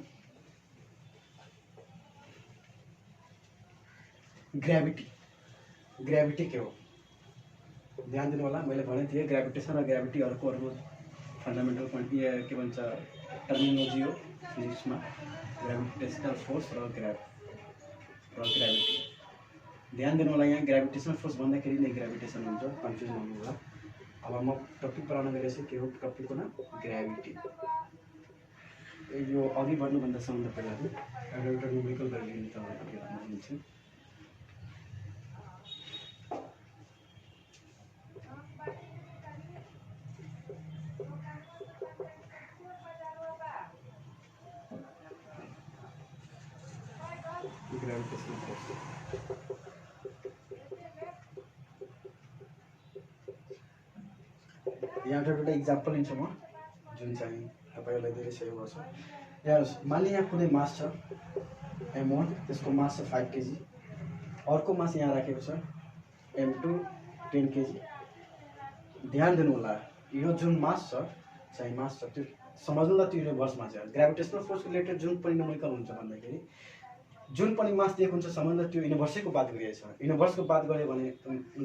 ग्रेभिटी के हो ध्यान दिनु होला। मैले भने थिएँ ग्रेभिटेसन र ग्रेभिटी अर्को फन्डामेन्टल क्वान्टिटी के भन्छ टर्मिनोलोजी हो फिजिक्समा, ग्रेभिटेशनल फोर्स र ग्रेभिटी। ध्यान दिनु होला, यहाँ ग्रेभिटेशनल फोर्स भन्दाखेरि नै ग्रेभिटेसन हुन्छ, कन्फ्युज नहुनु होला। अब म टपिक पढाउन गइरहेछु, के हो टपिकको नाम ग्रेभिटी। यो अघि बढ्नुभन्दा सम्बन्ध पहिला एउटा न्युमेरिकल भ्यालु लिने तपाईँको के भन्नुहुन्छ। ग्रेभिटेशनल फोर्स यहाँ एउटा इक्जाम्पल लिन्छु म, जुन चाहिँ तपाईँलाई धेरै सहयोग गर्छ। हेर्नुहोस्, मानिलिए यहाँ कुनै मास छ m1, त्यसको मास छ 5 केजी। अर्को मास यहाँ राखेको छ m2 10 केजी। ध्यान दिनु होला, यो जुन मास छ चाहिँ मास छ त्यो सम्झौँला त्यो युनिभर्समा छ। ग्रेभिटेशनल फोर्स रिलेटेड जुन पनि न्युमेरिकल हुन्छ भन्दाखेरि जुन पनि मास दिएको हुन्छ सम्बन्ध त्यो युनिभर्सको बात गरिरहेछ। युनिभर्सको बात गऱ्यो भने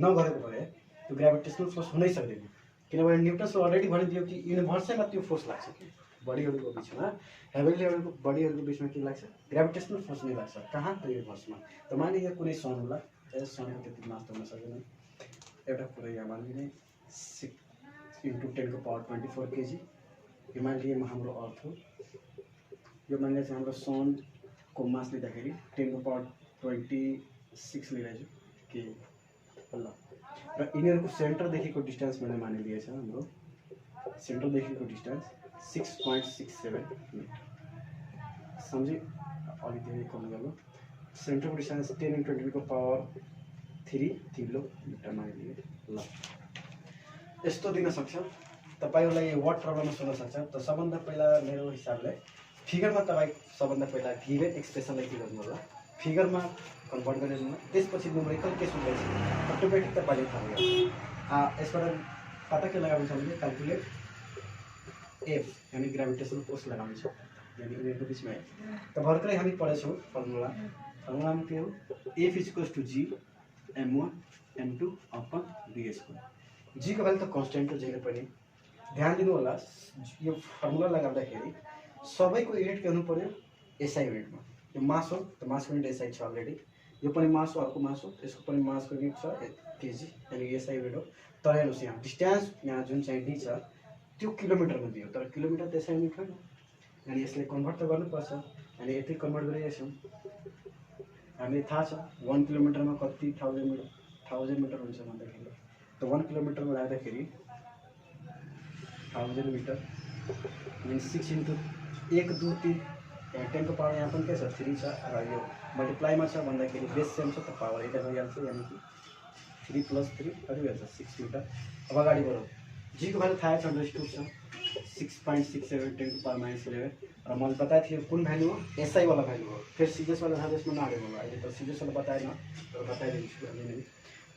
नगरेको भए त्यो ग्रेभिटेशनल फोर्स हुनै सक्दैन, किनभने न्युटन्सले अलरेडी भनिदियो कि युनिभर्सैमा त्यो फोर्स लाग्छ कि बडीहरूको बिचमा, हेभेन्ली बडीहरूको बिचमा के लाग्छ, ग्रेभिटेशनल फोर्स नै लाग्छ। कहाँ त युनिभर्समा। त मानिलिए कुनै सन होला, सनको त्यति मास हुन सक्दैन। एउटा कुरा यहाँ मानिलिने 6 × 10⁻24 केजी। यो मानिलिए हाम्रो अर्थ हो। यो मानिलिए चाहिँ हाम्रो सनको मास लिँदाखेरि 10⁻26 लिइरहेछु के ल। र यिनीहरूको सेन्टरदेखिको डिस्टेन्स मैले मानिलिएछ, हाम्रो सेन्टरदेखिको डिस्टेन्स 6.67 मिटर। सम्झि अलिकति कम गर्नु। सेन्टरको डिस्टेन्स 10 × 10⁻³ किलोमिटर मानिलिए ल। यस्तो दिन सक्छ तपाईँहरूलाई वाट प्रब्लममा सोध्न सक्छ। त सबभन्दा पहिला मेरो हिसाबले फिगरमा तपाईँ सबभन्दा पहिला गिभन एक्सप्रेसनलाई के गर्नु होला, फिगरमा कन्भर्ट गरेर दिनु। त्यसपछि न्युमेरिकल के सुन्दैछ अटोमेटिक तपाईँले थाहा भयो। यसबाट पता के लगाउनु छ भने क्याल्कुलेट एफ यानी ग्रेभिटेशनल फोर्स लगाउनु छ, यानी यिनीहरूको बिचमा। त भर्खरै हामी पढेछौँ फर्मुलामा के हो, F = g m1 m2 / d²। जी को भ्यालु त कन्स्टेन्ट हो जहिले पनि। ध्यान दिनु होला, यो फर्मुला लगाउँदाखेरि सबैको युनिट के हुनु पर्यो, एसआई युनिटमा। यो मास हो त मासको युनिट एसआई छ अलरेडी। यो पनि मास हो, अर्को मास हो, त्यसको पनि मासको युनिट छ केजी, यानी एसआई युनिट हो। तर हेर्नुहोस् यहाँ डिस्टेन्स यहाँ जुन चाहिँ डी छ त्यो किलोमिटरमा दियो, तर किलोमिटर त एसआई युनिट होइन, यानी यसले कन्भर्ट त गर्नुपर्छ। यानी यति कन्भर्ट गरिरहेछौँ। हामीले थाहा छ 1 किलोमिटरमा कति 1000 मिटर हुन्छ भन्दाखेरि, त 1 किलोमिटरमा राख्दाखेरि 1000 मिटर मिन्स 6 × 1 2 3 10 को पावर यहाँ पनि के छ 3 छ, र यो मल्टिप्लाईमा छ भन्दाखेरि बेस सेम छ त पावर यता गइहाल्छ, यानी कि 3 + 3 कति भन्छ 6 मिटर। अब अगाडि बढौँ। जी को भ्यालु थाहा छ, √2 छ 6.67 10⁻11। र मैले बताएको थिएँ कुन भ्यालु हो, एसआई वाला भ्यालु हो। फिर सीजेस वाला था त्यसमा नआएको होला, अहिले त सीजेस वाला बताएन, तर बताइदिन्छु अलि।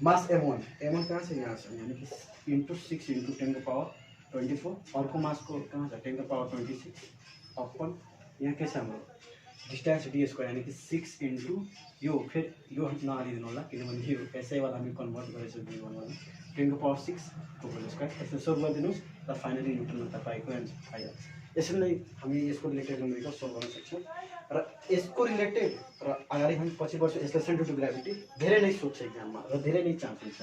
मास m1 कहाँ छ, यहाँ छ, यानी कि × 6 × 10⁻24। अर्को मासको कहाँ छ 10⁻26 अपन यहाँ के छ हाम्रो डिस्टेन्स d², यानी कि 6 × यो फिर यो नहालिदिनु होला, किनभने यो एसआई वाला हामी कन्भर्ट गरेछौँ d1 वाला 10⁻6 को होल स्क्वायर। यसले सोल्भ गरिदिनुहोस् र फाइनली न्युटनमा तपाईँको एन्सर आइहाल्छ। यसरी नै हामी यसको रिलेटेड न्युमेरिकल सोल्भ गर्न सक्छौँ। र यसको रिलेटेड र अगाडि हामी पछि वर्ष यसलाई सेन्टर टु ग्राभिटी धेरै नै सोध्छ एक्जाममा, र धेरै नै चान्स हुन्छ।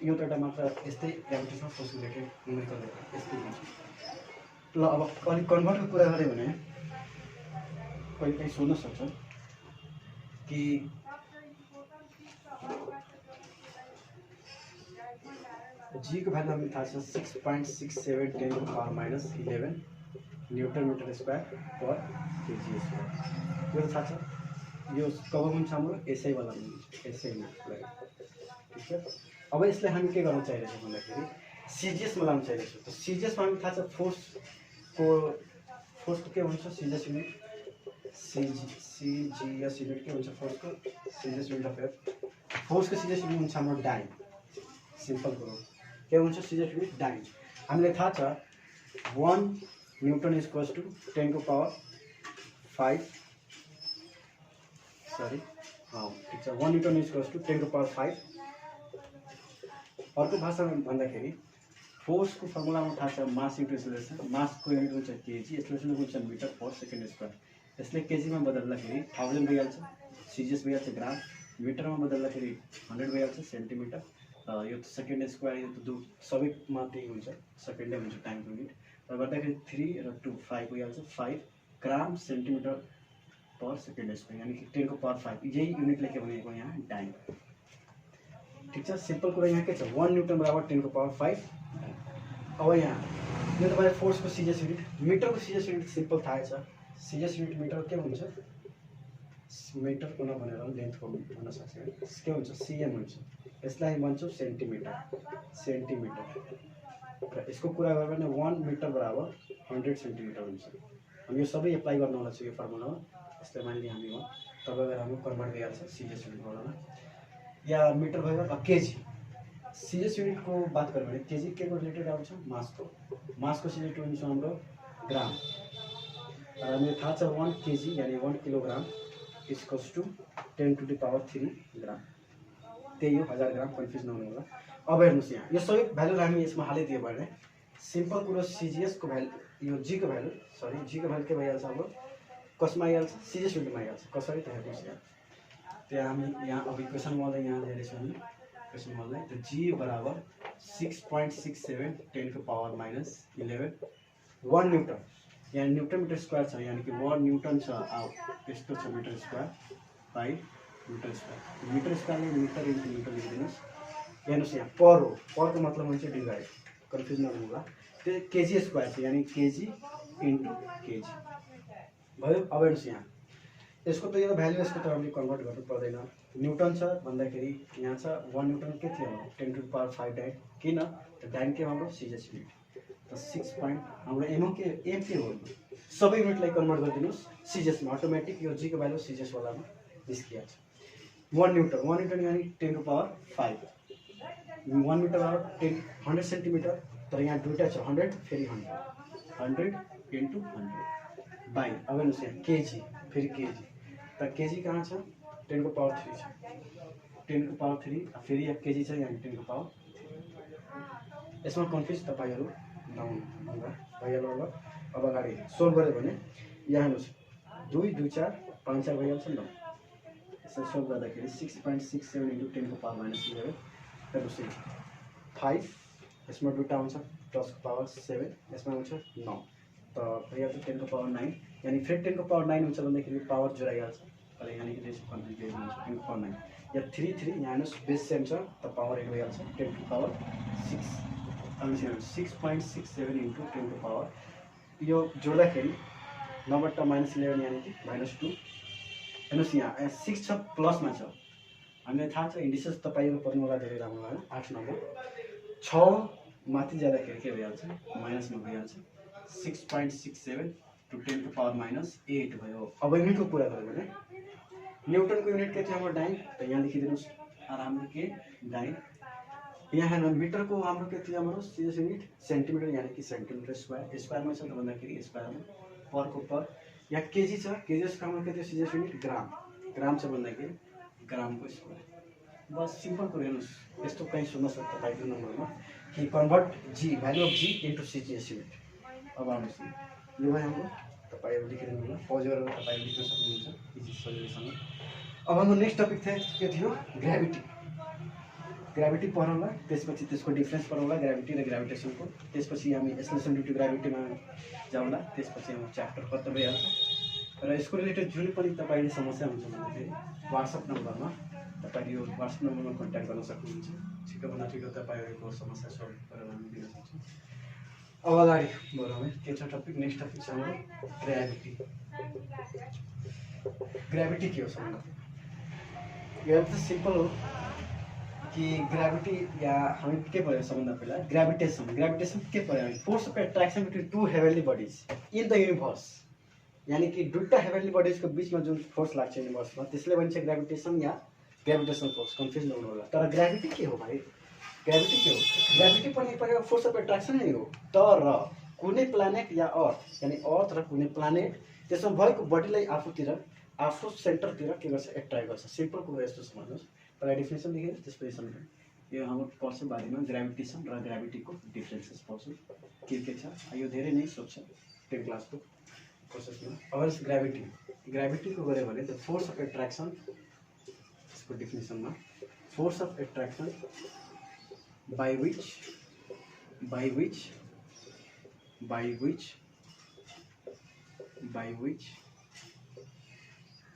यो त एउटा मात्र यस्तै ग्राभिटेसनल फोर्स रिलेटेड न्युमेरिकल यस्तै हुन्छ। ल अब अलिक कन्भर्टको कुरा गऱ्यो भने कहिले काहीँ सोध्न सक्छ कि जी को भ्यालु हामीलाई थाहा छ 6.67 10⁻11 newton metre square per KG square. यो थाहा छ। यो कब हुन्छ हाम्रो एसआई वाला एसआईमा, ठिक छ। अब यसलाई हामी के गर्न चाहिरहेछौँ भन्दाखेरि सिजिएसमा लाउन चाहिरहेछौँ। त सिजिएसमा हामी थाहा छ फोर्सको के हुन्छ, सिजिएस युनिट सिजिएस युनिट के हुन्छ फोर्सको, सिजिएस युनिट अफ एफ फोर्सको सिजेस युनिट हुन्छ हाम्रो डाइन। सिम्पल कुरो के हुन्छ सिजेस युनिट डाइन। हामीलाई थाहा छ 1 न्युटन इक्वल्स टु 10 को पावर 5 सरी ठिक छ 1 न्युटन इक्वल्स टु 10 को पावर 5। अर्को भाषामा भन्दाखेरि फोर्सको फर्मुलामा थाहा छ मास इन्टु एक्सेलरेसन। मासको युनिट हुन्छ केजी, एक्सेलरेसन हुन्छ मिटर पर सेकेन्ड स्क्वायर। यसले केजीमा बदल्दाखेरि 1000 भइहाल्छ, सिजिएस भइहाल्छ ग्राम, मिटरमा बदल्दाखेरि 100 भइहाल्छ सेन्टिमिटर। यो त सेकेन्ड स्क्वायर यो त सबैमा त्यही हुन्छ, सेकेन्डै हुन्छ टाइमको युनिट। र गर्दाखेरि 3 र 2 5 भइहाल्छ 5 ग्राम सेन्टिमिटर पर सेकेन्ड स्क्वायर, यानि कि 10 को पावर 5। यही युनिटले के भनेको यहाँ डाइन। ठिक छ, सिम्पल कुरा यहाँ के छ 1 न्युटन बराबर 10 को पावर 5। अब यहाँ यो तपाईँ फोर्सको सिजिएस युनिट, मिटरको सिजिएस युनिट सिम्पल थाहै छ। सिजिएस युनिट मिटर के हुन्छ, मिटरको नभनेर लेन्थको भन्न सक्छ के हुन्छ सिएम हुन्छ। यसलाई भन्छौँ सेन्टिमिटर। र यसको कुरा गर्यो भने 1 मिटर बराबर 100 सेन्टिमिटर हुन्छ। अनि यो सबै एप्लाई गर्न होला छ यो फर्मुलामा। यसलाई मानिलिए हामी हो तपाईँ हाम्रो कन्भर्ट भइहाल्छ सिजिएस युनिट बनाउन। या मिटर भयो केजी। सिजिएस युनिटको बात गऱ्यो भने केजी के को रिलेटेड आउँछ, मासको सिजिएस युनिट हुन्छ हाम्रो ग्राम। हामीलाई थाहा छ 1 केजी यानि 1 kilogram equals to 10 to the power 3 gram. त्यही हो 1000 ग्राम, कन्फ्युज नहुनु होला। अब हेर्नुहोस् यहाँ यो सबै भ्यालुलाई हामी यसमा हालिदियो भने सिम्पल कुरो सिजिएसको भ्यालु यो जीको भ्यालु के भइहाल्छ अब कसमा आइहाल्छ सिजिएस युनिटमा आइहाल्छ। कसरी त हेर्नुहोस् यहाँ त्यहाँ हामी यहाँ अब इक्वेसन मलाई यहाँ हेरेछौँ हामी इक्वेसन मलाई त जी बराबर 6.67 10 को पावर -11 1 न्युटन। यहाँ न्युटन मिटर स्क्वायर छ, यानि कि 1 न्युटन छ यस्तो छ metre square by metre square. Metre स्क्वायरले मिटर इन्टु मिटर लेखिदिनुहोस्। हेर्नुहोस् यहाँ पर हो, परको मतलब हुन्छ डिभाइड, कन्फ्युज नहुनु होला। त्यो केजी स्क्वायर छ यानि केजी इन्टु केजी भयो। अब हेर्नुहोस् यहाँ यसको त यो भ्यालु यसको त हामीले कन्भर्ट गर्नु पर्दैन। न्युटन छ भन्दाखेरि यहाँ छ 1 न्युटन के थियो 10 टु द पावर 5 डाइन। किन त डाइन के हाम्रो सिजिएस युनिट त 6 पॉइंट हाम्रो एम के हो सबै युनिटलाई कन्भर्ट गरिदिनुहोस् सिजिएसमा। अटोमेटिक यो जी को भ्यालु सिजिएस वालामा निस्किहाल्छ। 1 न्युटन यानि 10 को पावर 5। 1 मिटर बराबर 100 सेन्टिमिटर। तर यहाँ दुईटा छ 100 फेरि 100 इन्टु 100 बाई। अब हेर्नुहोस् यहाँ केजी फेरि केजी त केजी कहाँ छ 10 को पावर 3 छ 10 को पावर 3 फेरि यहाँ केजी छ यहाँ 10 को पावर 3। यसमा कन्फ्युज तपाईँहरू नहुनु भइहाल्नु होला। अब अगाडि सोल्भ गऱ्यो भने यहाँ हेर्नुहोस् 2 2 4 5 4 भइहाल्छ नि त। यसलाई सोल्भ गर्दाखेरि 6.67 इन्टु 10 को पावर -11 हेर्नुहोस् 5 यसमा दुईटा आउँछ 10 को पावर 7 यसमा आउँछ 9 त भइहाल्छ 10 को पावर 9 यानि फेरि 10 को पावर 9 हुन्छ भन्दाखेरि पावर जोडाइहाल्छ। तर यहाँनिर त्यसको कन्फ्युज हुन्छ 10 को पावर 9 या 3 3 यहाँ हेर्नुहोस् बेस सेम छ त पावर 8 भइहाल्छ 10 को पावर 6। 6.67 इन्टु 10 को पावर यो जोड्दाखेरि 9 बट्टा -11 यानि कि -2। हेर्नुहोस् यहाँ 6 छ प्लसमा छ। हामीलाई थाहा छ इन्डिसेस तपाईँको पढ्नु होला धेरै राम्रो होइन। 8 नम्बर 6 माथि जाँदाखेरि के भइहाल्छ माइनसमा भइहाल्छ 6.67 टु 10 को पावर -8 भयो। अब युनिटको कुरा गऱ्यो भने न्युटनको युनिट के थियो हाम्रो डाइन त यहाँ लेखिदिनुहोस् आरामले के डाइन। यहाँ हेर्नु मिटरको हाम्रो के थियो हाम्रो सिजिएस युनिट सेन्टिमिटर यानि कि सेन्टिमिटर स्क्वायर। स्क्वायरमा छ त भन्दाखेरि स्क्वायरमा परको पर। यहाँ केजी छ केजीको हाम्रो के थियो सिजिएस युनिट ग्राम छ भन्दाखेरि ग्रामको स्क्वायर। बस सिम्पल कुरो हेर्नुहोस् यस्तो कहीँ सुन्न सक्छ तपाईँको नम्बरमा कि convert G value of G into CGS unit. अब आउनुहोस् यो भयो हाम्रो तपाईँहरू लेखिदिनु होला पज गरेर तपाईँहरू लेख्न सक्नुहुन्छ इजी सजिलोसँग। अब हाम्रो नेक्स्ट टपिक के थियो ग्राभिटी पढौँला, त्यसपछि त्यसको डिफ्रेन्स पढौँला ग्राभिटी र ग्राभिटेसनको। त्यसपछि हामी एक्सेलरेसन ड्यु टु ग्राभिटीमा जाउँला। त्यसपछि हाम्रो च्याप्टर खत्तम भइहाल्छ। र यसको रिलेटेड जुन पनि तपाईँले समस्या हुन्छ भन्दाखेरि वाट्सएप नम्बरमा तपाईँले यो वाट्सएप नम्बरमा कन्ट्याक्ट गर्न सक्नुहुन्छ। छिटोभन्दा छिटो तपाईँहरूको समस्या सल्भ गरेर हामी दिन सक्छौँ। अब अगाडि बढौँ है के छ टपिक नेक्स्ट टपिक छ हाम्रो ग्राभिटी के हो सम्बन्ध। यो त सिम्पल हो कि ग्राभिटी या हामी के पढ्यौँ सबभन्दा पहिला ग्राभिटेसन के पढ्यौँ हामी force of attraction between two heavenly bodies in the universe. यानि कि दुईटा हेभेन्ली बडिजको बिचमा जुन फोर्स लाग्छ युनिभर्समा त्यसले भन्छ ग्राभिटेसन या ग्रेभिटेसनल फोर्स कन्फ्युज नहुनु होला। तर ग्राभिटी के हो भाइ? ग्राभिटी के हो? ग्राभिटी पनि एक प्रकारको फोर्स अफ एट्र्याक्सन नै हो। तर कुनै प्लानेट या अर्थ यानि अर्थ र कुनै प्लानेट त्यसमा भएको बडीलाई आफू सेन्टरतिर के गर्छ? एट्र्याक्ट गर्छ। सिम्पल कुरा यस्तो सम्झ्नुहोस्। पहिला डेफिनेसन लेखेर त्यसपछि सम्झौँ। यो हाम्रो पर्छ बारेमा ग्राभिटेसन र ग्राभिटीको डिफरेन्सेस पर्छ के छ। यो धेरै नै सोध्छ 10 क्लासको प्रोसेसमा। अब ग्राभिटीको गऱ्यो भने द फोर्स अफ एट्र्याक्सन, यसको डेफिनेसनमा force of attraction by which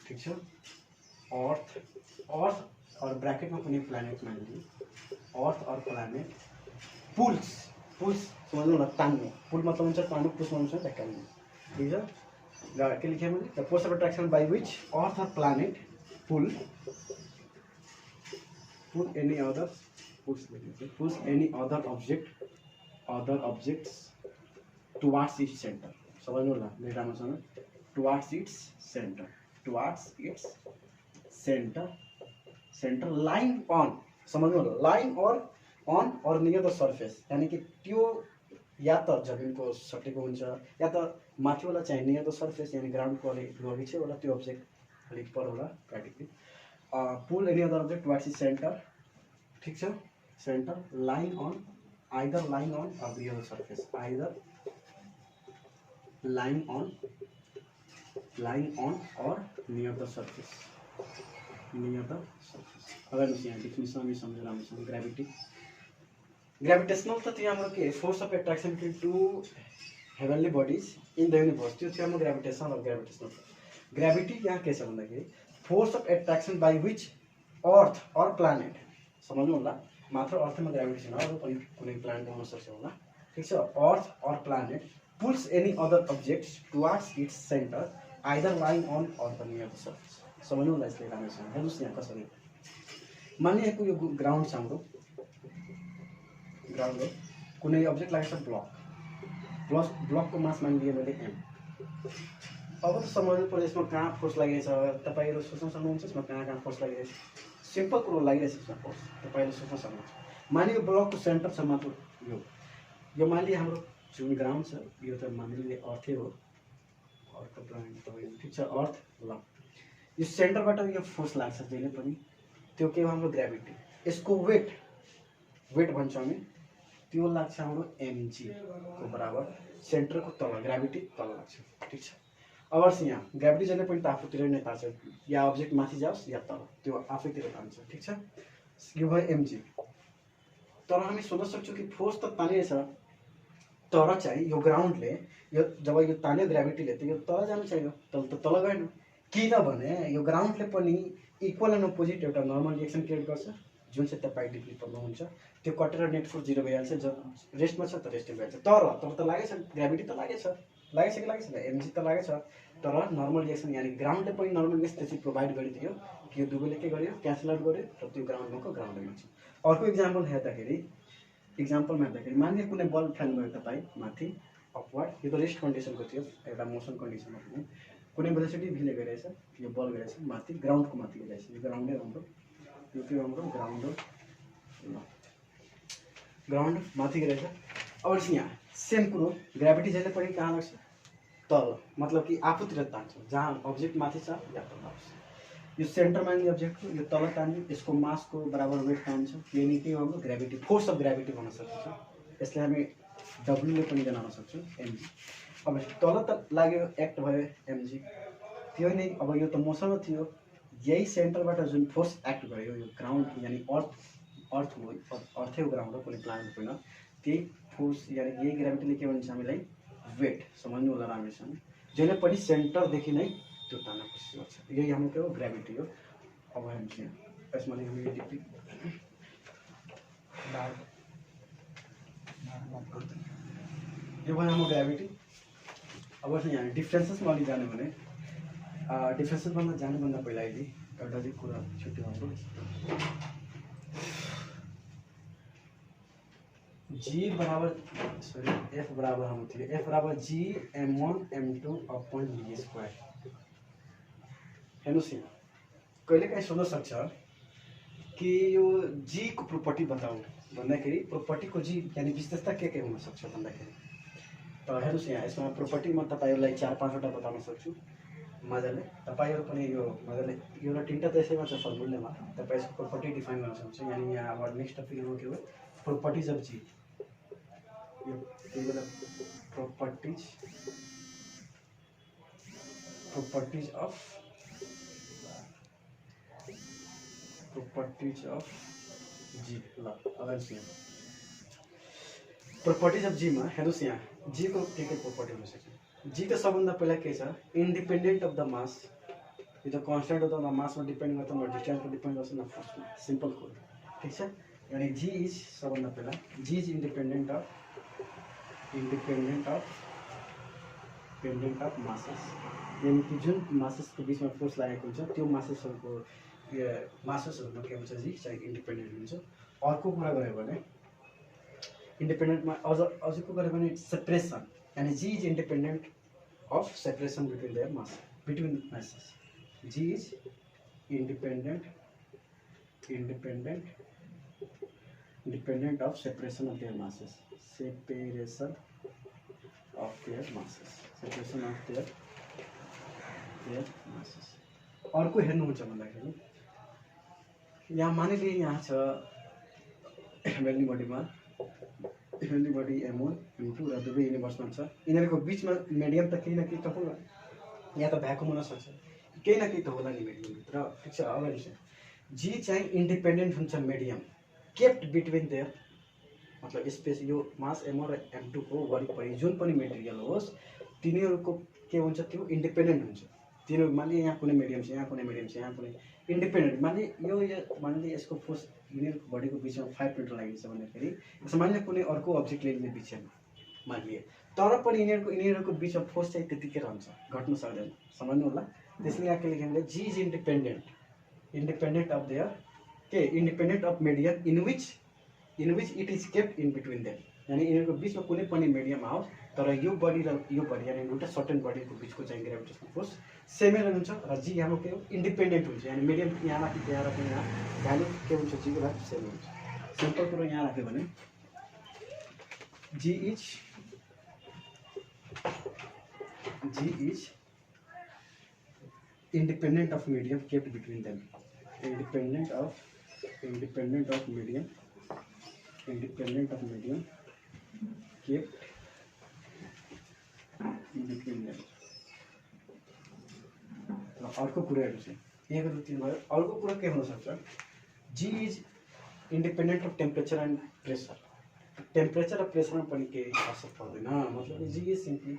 ठीक छ अर्थ और ब्रैकेट में कुनै प्लानेट मान ली अर्थ और प्लानेट पुल्स समझ्नु न, तान्नु। पुल मतलब हुन्छ तान्नु, पुल्स मतलब हुन्छ ढकाल्नु। ठीक छ। र के लेखे मैले? The force of attraction by which earth or planet pull any other pulls any other objects towards its center. समझ्नु होला मेरो राम्रोसँग? towards its center lying on, समझ्नु होला? lying or near the surface, यानी कि त्यो या त जमिनको सटेको हुन्छ या त माथिवाला चाहिँ नियर द सर्फेस यानी ग्राउन्डको अलिक लगी चाहिँ होला, त्यो अब्जेक्ट अलिक पर होला practically. Pull any other object towards its centre. ठीक छ। Centre lying on or near the surface, either lying on or near the surface। अगर यहाँ डेफिनेसन में समझ राम्रोसँग ग्रेभिटेसनल त त्यो हाम्रो के force of attraction between two heavenly bodies in the universe, त्यो थियो हाम्रो ग्रेभिटेसनल। ग्रेभिटी यहाँ के छ भन्दाखेरि force of attraction by which earth or planet, समझ्नु होला? मात्र अर्थमा ग्राभिटी छैन, अरू पनि कुनै प्लानेट हुन सक्छ होला। ठीक छ। Earth or planet pulls any other objects towards its centre either lying on or the near the surface. समझ्नु होला यसले राम्रोसँग? हेर्नुहोस् यहाँ कसरी मानिएको यो ग्राउन्ड छ हाम्रो, ग्राउन्ड हो। कुनै अब्जेक्ट लागेको छ ब्लकको मास मानिदिएँ मैले m। अब त समझ्नु पर्यो यसमा कहाँ फोर्स लागिरहेछ। तपाईँहरू सोच्न सक्नुहुन्छ यसमा कहाँ फोर्स लागिरहेछ? सिम्पल कुरो लागिरहेछ यसमा फोर्स, तपाईँले सोच्न सक्नुहुन्छ। मानियो ब्लकको सेन्टर छ मात्र यो मानिलिए हाम्रो जुन ग्राउन्ड छ यो त मानिलिए अर्थै हो, अर्थ प्लानेट तपाईँ। ठीक छ। अर्थ ल यो सेन्टरबाट यो फोर्स लाग्छ जहिले पनि, त्यो के हो? हाम्रो ग्राभिटी। यसको वेट भन्छौँ हामी, त्यो लाग्छ हाम्रो mg को बराबर। सेन्टरको तल ग्राभिटी तल लाग्छ। ठीक छ। अब यहाँ ग्राभिटी जहिले पनि त आफूतिर नै तान्छ, या अब्जेक्ट माथि जाओस् या तल, त्यो आफैतिर तान्छ। ठीक छ। यो भयो mg। तर हामी सोध्न सक्छौँ कि फोर्स त तानिएछ, तर चाहिँ यो ग्राउन्डले यो जब यो तान्यो ग्राभिटीले त यो तल जानु चाहियो, तल गएन। किनभने यो ग्राउन्डले पनि इक्वल एन्ड अपोजिट एउटा नर्मल रिएक्सन क्रिएट गर्छ, जुन चाहिँ तपाईँ डिग्री पढ्नुहुन्छ। त्यो कटेर नेट फोर्स 0 भइहाल्छ, रेस्टमा छ त रेस्टै भइहाल्छ। तर त लागेछ, ग्राभिटी त लागेछ कि लागेछ mg त लागेछ। तर नर्मल रिएक्सन यानी ग्राउन्डले पनि नर्मल रिएक्सन त्यसरी प्रोभाइड गरिदियो कि यो दुवैले के गर्यो? क्यान्सल आउट गर्यो र त्यो ग्राउन्डको ग्राउन्डमा छ। अर्को इक्जाम्पलमा हेर्दाखेरि मानिलिए कुनै बल फ्याल्नुभयो तपाईँ माथि अपवर्ड, यो त रेस्ट कन्डिसनको थियो, एउटा मोसन कन्डिसनमा पनि कुनै भेलोसिटी भीले गइरहेछ, यो बल गइरहेछ माथि, ग्राउन्डको माथि गइरहेछ। यो ग्राउन्डै हाम्रो, यो के हाम्रो ग्राउन्ड हो, ग्राउन्ड माथि गइरहेछ। अब यहाँ सेम कुरो ग्राभिटी जहिले पनि कहाँ लाग्छ? तल, मतलब कि आफूतिर तान्छ, जहाँ अब्जेक्ट माथि छ या तल आउँछ। यो सेन्टरमा नि अब्जेक्टको यो तल तान्यो, यसको मासको बराबर वेट तान्छ, यानी के हाम्रो ग्राभिटी, फोर्स अफ ग्राभिटी भन्न सक्छौँ। यसलाई हामी W ले पनि जनाउन सक्छौँ mg। अब तल त लाग्यो, एक्ट भयो mg, त्यो नै। अब यो त मोसनमा थियो, यही सेन्टरबाट जुन फोर्स एक्ट गर्यो यो ग्राउन्ड यानी अर्थै हो ग्राउन्ड हो, कुनै प्लानेट होइन। त्यही फोर्स यानी यही ग्राभिटीले के भन्छ हामीलाई? वेट। समझ्नु होला राम्रोसँग? जहिले पनि सेन्टरदेखि नै त्यो तान्न कोसिस गर्छ। यही हाम्रो के हो? ग्राभिटी हो। अब हामी यसमा लेख्ने यो भयो हाम्रो ग्राभिटी। अब यहाँ डिफ्रेन्सेसमा अलिक जानु भने डिफ्रेन्सेसमा जानुभन्दा पहिला अहिले एउटा चाहिँ कुरा छुट्यो हाम्रो F बराबर हम थे F बराबर G m1 m2 upon v square. हेर्नुस् यहाँ कहिले काहीँ सोध्न सक्छ कि यो जी को प्रोपर्टी बताऊ भन्दाखेरि प्रोपर्टीको जी यानी विशेषता के हुन सक्छ भन्दाखेरि त हेर्नुहोस् यहाँ यसमा प्रोपर्टी म तपाईँहरूलाई 4-5 वटा बताउन सक्छु मजाले। तपाईँहरू पनि यो मजाले एउटा 3टा त यसैमा छ फर्मुलामा तपाईँ यसको प्रोपर्टी डिफाइन गर्न सक्नुहुन्छ। यानी यहाँ अब नेक्स्ट टपिकमा के हो प्रोपर्टिज अफ जी यो त्यही बेला प्रोपर्टिज अफ जी ल अब प्रोपर्टिज अफ जी में हेर्नुहोस् यहाँ जी को के प्रोपर्टी हुन सक्छ। जी त सबभन्दा पहिला के छ इन्डिपेन्डेन्ट अफ द मास यो त कन्स्टेन्ट हो त न मासमा डिपेन्ड गर्छ न डिस्टेन्समा डिपेन्ड गर्छ न फोर्समा सिम्पल कुरा ठीक छ। यानी जी इज सबभन्दा पहिला जी इज इन्डिपेन्डेन्ट अफ मासेस यानी कि जुन मासेसको बिचमा फोर्स लागेको हुन्छ त्यो मासेसहरूको मासेसहरूमा के हुन्छ जी चाहिँ इन्डिपेन्डेन्ट हुन्छ। अर्को कुरा गऱ्यो भने इन्डिपेन्डेन्टमा अझको गऱ्यो भने सेपरेसन यानी G is independent of separation between masses G is independent of separation of their masses अर्को हेर्नुहुन्छ भन्दाखेरि यहाँ मानिलिए यहाँ छ हेभेन्ली बडी M1 M2 र दुवै युनिभर्समा छ। यिनीहरूको बिचमा मिडियम त केही न केही त होला या त भ्याकुम हुन सक्छ केही न केही त होला नि मिडियमभित्र ठिक छ। अब जी चाहिँ इन्डिपेन्डेन्ट हुन्छ मिडियम केप्ट बिट्विन देयर मतलब स्पेस यो मास M1 र M2 को वरिपरि जुन पनि मेटेरियल होस् तिनीहरूको के हुन्छ त्यो इन्डिपेन्डेन्ट हुन्छ। तिनीहरू मानिलिए यहाँ कुनै मिडियम छ यहाँ कुनै मिडियम छ यहाँ कुनै इन्डिपेन्डेन्ट मानिलिए यसको फोर्स यिनीहरूको बडीको बिचमा 5 मिटर लागिन्छ भन्दाखेरि यसमा मानिलिए कुनै अर्को अब्जेक्ट लिने बिचमा मानिलिए तर पनि यिनीहरूको बिचमा फोर्स चाहिँ त्यतिकै रहन्छ घट्न सक्दैन समझ्नु होला। त्यसैले यहाँ के लेख्यो भने G is independent of there के independent of medium in which it is kept in between them यानी यिनीहरूको बिचमा कुनै पनि मिडियम आओस् तर यो बडी र यो बडी यानी एउटा सर्टेन बडीको बिचको चाहिँ ग्रेभिटेसनल फोर्स सेमै रहन्छ र जी यहाँ के हो इन्डिपेन्डेन्ट हुन्छ यानी मिडियम यहाँ राख्यो त्यहाँ राख्यो यहाँ भ्यालु के हुन्छ जीको भ्यालु सेम हुन्छ। सिम्पल कुरो यहाँ राख्यो भने G is independent of medium kept between them independent of medium kept between them. अर्को कुराहरू चाहिँ यहाँको रुटिन भयो। अर्को कुरा के हुन सक्छ G is independent of temperature and pressure temperature र प्रेसरमा पनि केही असर पर्दैन मतलब जी इज सिम्पली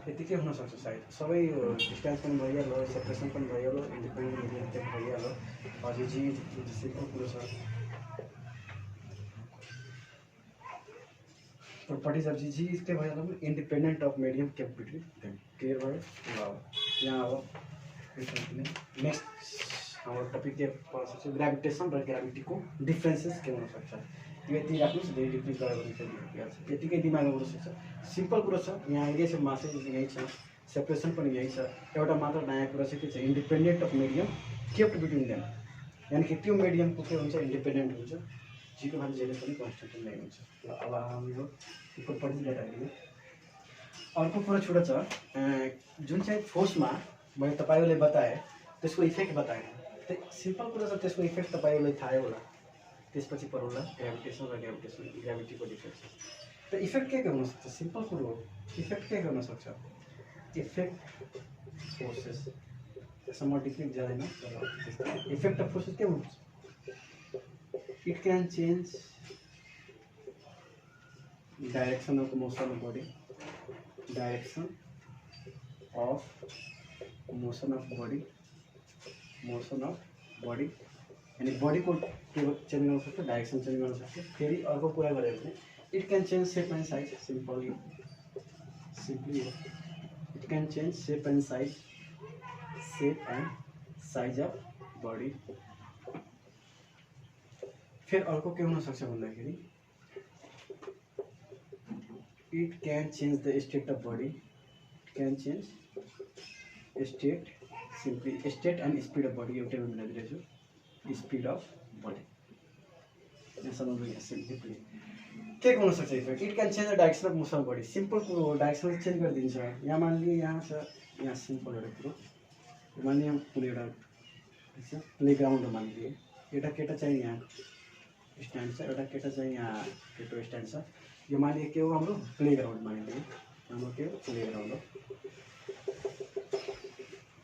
यतिकै हुन सक्छ सायद सबै डिस्टेन्स पनि भइहाल्यो सेपरेसन पनि भइहाल्यो इन्डिपेन्डेन्ट भइहाल्यो अझै जी सिम्पल कुरो छ। प्रोपर्टिज अफ जी के भयो independent of medium kept between them clear भयो ल। यहाँ अब नेक्स्ट हाम्रो टपिक के पर्न सक्छ ग्राभिटेसन र ग्राभिटीको डिफ्रेन्सेस के हुन सक्छ यो यति राख्नुहोस् धेरै डिफ्रेन्स गऱ्यो भने चाहिँ त्यतिकै दिमागमा हुन सक्छ। सिम्पल कुरो छ यहाँ एरिया छ मासेस यहीँ छ सेपरेसन पनि यही छ एउटा मात्र नयाँ कुरा चाहिँ के छ independent of medium kept between them यानी कि त्यो मिडियमको के हुन्छ इन्डिपेन्डेन्ट हुन्छ जीको भ्यालु जहिले पनि कन्स्टेन्ट नै हुन्छ। ल अब हाम्रो प्रोपर्टिज बताइदिनु। अर्को कुरा छुट्टै छ जुन चाहिँ फोर्समा मैले तपाईँहरूले बताएँ त्यसको इफेक्ट बताएँ सिम्पल कुरा छ त्यसको इफेक्ट तपाईँहरूलाई थाहै होला त्यसपछि पढौँला ग्राभिटेसन र ग्राभिटीको डिफ्रेन्स त इफेक्ट के हुन सक्छ सिम्पल कुरो हो इफेक्ट के गर्न सक्छ इफेक्ट फोर्सेस त्यसमा डिफरेन्ट जाँदैन तर इफेक्ट अफ फोर्सेस के हुन्छ it can change direction of motion of body यानी बॉडी को चेंज गर्न सक्छ डाइरेक्सन चेंज गर्न सक्छ। फेरि अर्को कुरा गरे भने it can change shape and size simply it can change shape and size of body. फिर अर्को के हुन सक्छ भन्दाखेरि it can change the state of body it can change state simply state and speed of body एउटैमा मिलाइदिरहेछु, स्पिड अफ बडी यहाँसम्म गयो। सिम्पली के हुन सक्छ effect, it can change the direction of motion of body. Simple कुरो हो, डाइरेक्सन चेन्ज गरिदिन्छ। यहाँ मानिलिए यहाँ छ, यहाँ सिम्पल एउटा कुरो मानिलिए यहाँ कुनै एउटा ठिक छ प्ले ग्राउन्ड हो मानिलिए, एउटा केटा चाहिँ यहाँ स्ट्यान्ड छ, एउटा केटा चाहिँ यहाँ केटो स्ट्यान्ड छ। यो मानिलिए के हो हाम्रो प्ले ग्राउन्ड, मानिलिए हाम्रो के हो प्ले ग्राउन्ड हो,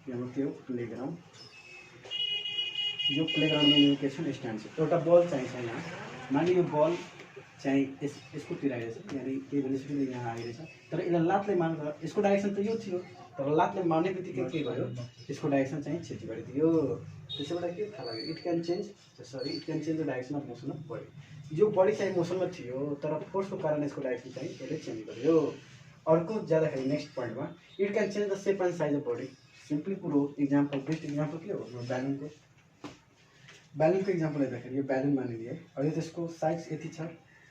हाम्रो के हो प्ले ग्राउन्ड। यो प्ले ग्राउन्डमा यो के छ स्ट्यान्ड छ, एउटा बल चाहिन्छ यहाँ। मानिलिए यो बल चाहिँ यसको तिर आइरहेछ, यानि केही भेलोसिटीले यहाँ आइरहेछ, तर यसलाई लातले मार्छ। यसको डाइरेक्सन त यो थियो, तर लातले मार्ने बित्तिकै के भयो, यसको डाइरेक्सन चाहिँ क्षति गरिदियो। त्यसैबाट के थाहा लाग्यो, it can change it can change the direction of motion of body. यो बडी चाहिँ मोसनमा थियो, तर फोर्सको कारण यसको डाइरेक्सन चाहिँ यसले चेन्ज गर्यो। अर्को जाँदाखेरि नेक्स्ट पोइन्टमा, it can change the shape and size of body. Simply कुरो इक्जाम्पल, बेस्ट इक्जाम्पल के हो, ब्यालुनको इक्जाम्पल हेर्दाखेरि यो ब्यालुन मानिलिए, अहिले त्यसको साइज यति छ,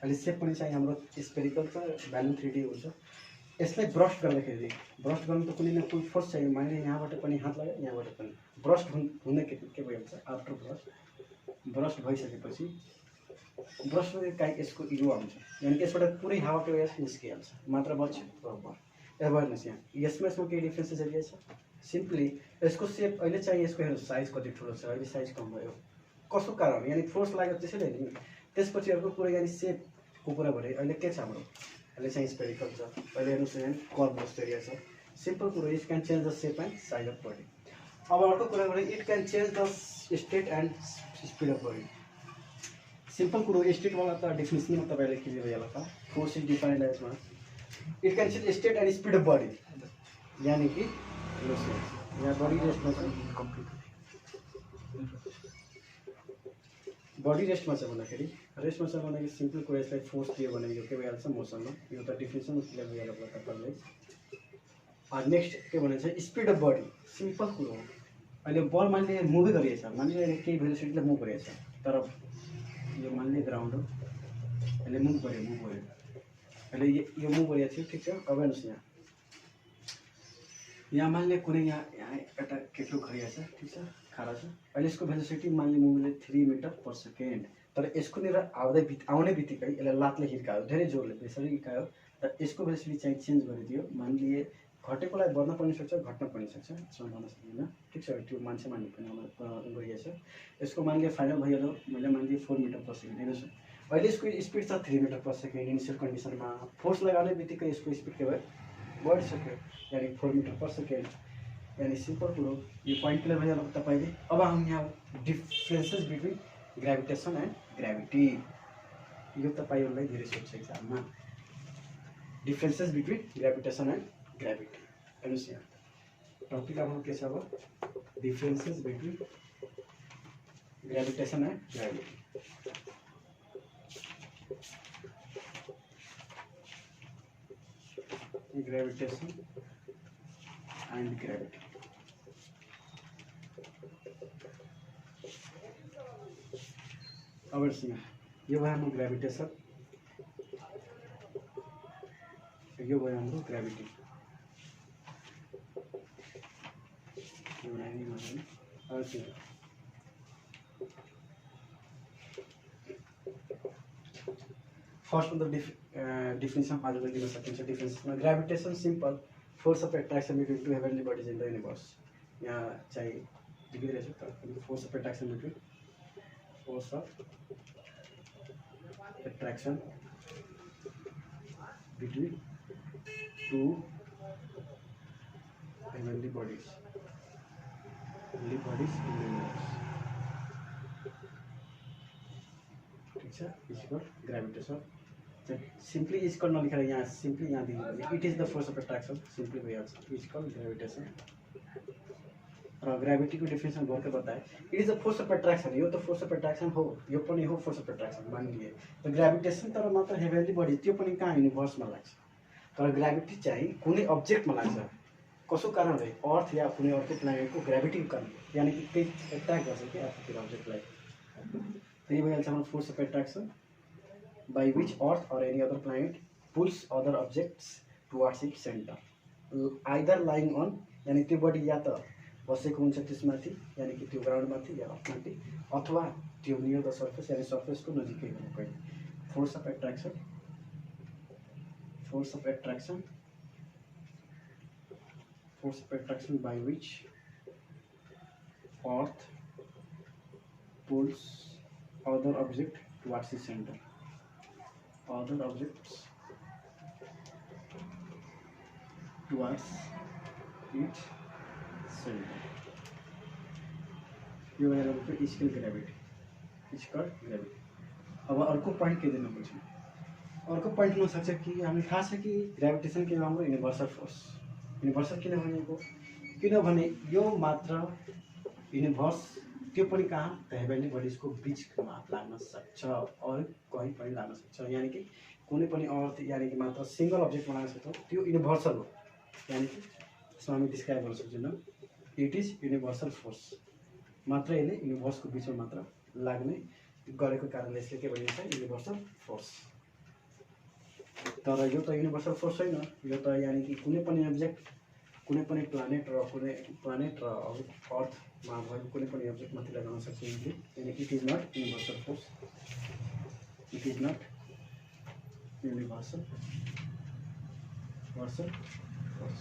अहिले सेप पनि चाहिँ हाम्रो स्पेरिकल छ, ब्यालुन 3D हुन्छ। यसलाई ब्रस्ट गर्दाखेरि, ब्रस्ट गर्नु त कुनै न कुनै फोर्स चाहियो। मानिलिए यहाँबाट पनि हात लाग्यो, यहाँबाट पनि ब्रस्ट हुँदै के भइहाल्छ, आफ्टर ब्रस्ट भइसकेपछि ब्रस्टमा काहीँ यसको इगो आउँछ, यानि यसबाट पुरै हावाको वेस निस्किहाल्छ, मात्र बच्छ एवेरनेस। यहाँ यसमा केही डिफ्रेन्सेसहरू छ। सिम्पली यसको सेप अहिले चाहिँ यसको हेर्नु साइज कति ठुलो छ, अहिले साइज कम भयो, कसो कारण, यानि फोर्स लाग्यो त्यसैले नि। त्यसपछि अर्को कुरा, यानि सेपको कुरा भने अहिले के छ हाम्रो, अहिले चाहिँ स्पेरिकल छ, अहिले हेर्नुहोस् यहाँ कर्भ जस्तो एरिया छ। सिम्पल कुरो, it can change the shape and size of body. अब अर्को कुरा भने, it can change the state and speed of body. Simple कुरो, स्टेटवाला त डेफिनेसनमा तपाईँले के भइहाल्छ त, फोर्स इज डिफाइन्ड एज मा it can change state and speed of body, यानि कि यहाँ बडी रेस्टमा छ, बडी रेस्टमा छ भन्दाखेरि सिम्पल कुरा यसलाई फोर्स दियो भने यो के भइहाल्छ मोसनमा, यो त डिफिनेसन क्लियर भइहाल्छ तपाईँलाई। नेक्स्ट के भन्छ स्पिड अफ बडी। सिम्पल कुरो हो, अहिले बल मानिलिए मुभै गरिएछ, मानिलिए केही भेलोसिटीले मुभ गरिएछ, तर यो मानिलिए ग्राउन्ड हो, अहिले मुभ गऱ्यो, अहिले यो मुभ गरिएको थियो, ठिक छ। अब हेर्नुहोस् यहाँ मानिलिए कुनै यहाँ एउटा केटो खरिया छ, ठिक छ, खारा छ। अहिले यसको भेलोसिटी मानिलिए मुभले 3 मिटर पर सेकेन्ड, तर यसकोनिर आउने बित्तिकै यसलाई लातले हिर्कायो, धेरै जोरले त्यसरी हिर्कायो, र यसको भेलोसिटी चाहिँ चेन्ज गरिदियो। मानिलिए घटेकोलाई बढ्न पनि सक्छ, घट्न पनि सक्छ, यसमा भन्न सक्दिनँ, ठिक छ। त्यो मान्छे मान्ने पनि गरिएछ। यसको मानिलिए फाइनल भइहाल्यो, मैले मानिलिए 4 मिटर पर सेकेन्ड। हेर्नुहोस् अहिले यसको स्पिड छ 3 मिटर पर सेकेन्ड इनिसियल कन्डिसनमा, फोर्स लगाउने बित्तिकै यसको स्पिड के भयो, बढिसक्यो, यानि 4 मिटर पर सेकेन्ड। यानी सिम्पल कुरो, यो पोइन्ट क्लियर भइहाल्यो तपाईँले। अब हम यहाँ differences between gravitation and gravity, यो तपाईँहरूलाई धेरै सोध्छ एक्जाममा, differences between gravitation and gravity. हेर्नुहोस् यहाँ टपिक हाम्रो के छ, अब differences between gravitation and gravity. Gravitation and gravity, अब यो भयो हाम्रो ग्रेभिटेसन, यो भयो हाम्रो ग्राभिटी। फर्स्ट मतलब डिफिनेसन हजुरले दिन सकिन्छ। डिफिनेसनमा gravitation simple force of attraction between two heavenly bodies in the universe. यहाँ चाहिँ लेखिदिरहेछु तर force of attraction between force of attraction between two heavenly bodies in the universe, ठीक है। इक्वल ग्रेविटेशन सिंपली इक्वल नलिखेर यहाँ सिंपली यहाँ दिनु, it is the force of attraction, simply भइहाल्छ इक्वल ग्रेविटेशन। र ग्रेभिटीको डेफिनेसन भर्खर बताए, it is the force of attraction, यो त फोर्स अफ एट्र्याक्सन हो, यो पनि हो फोर्स अफ एट्र्याक्सन मानिलिए। त ग्रेभिटेसन तर मात्र हेभेन्ली बडी, त्यो पनि कहाँ युनिभर्समा लाग्छ, तर ग्रेभिटी चाहिँ कुनै अब्जेक्टमा लाग्छ। कसो कारण है, अर्थ या कुनै अर्को प्लानेटको ग्रेभिटीको कारण, यानी कि केही एट्र्याक्ट गर्छ कि आफूतिर अब्जेक्टलाई, त्यही भइहाल्छ हाम्रो force of attraction by which earth or any other planet pulls other objects towards its center, either lying on, यानी त्यो बडी या त बसेको हुन्छ त्यसमाथि यानि कि त्यो ग्राउन्डमाथि या अर्थमाथि अथवा त्यो नियर द सर्फेस यानि सर्फेसको नजिकै हुनु पर्ने force of attraction by which earth pulls other object towards the center other objects towards its center यो भनेको इस्कल ग्रेभिटी अब अर्को पॉइंट के दिनुपर्छ अर्को पॉइंट हुन सक्छ कि हामी थाहा छ कि ग्रेभिटेसन के हाम्रो युनिभर्सल फोर्स युनिभर्सल किन भनेको किनभने यो मात्र युनिभर्स त्यो पनि कहाँ त हेभेनली बडिजको बिचमा लाग्न सक्छ और कहीँ पनि लाग्न सक्छ यानी कि कुनै पनि अर्थ यानी कि मात्र सिंगल अब्जेक्ट बनाउन सक्छौँ त्यो युनिभर्सल हो यानी कि त्यसमा हामी डिस्क्राइब गर्न सक्दैनौँ इट इज युनिभर्सल फोर्स मात्र यसले युनिभर्सको बिचमा मात्र लाग्ने गरेको कारणले यसले के भनिन्छ युनिभर्सल फोर्स तर यो त युनिभर्सल फोर्स होइन यो त यानी कि कुनै पनि अब्जेक्ट कुनै पनि प्लानेट र अर्थमा भएको कुनै पनि अब्जेक्ट माथि लगाउन सक्छ यानी कि it is not universal force universal force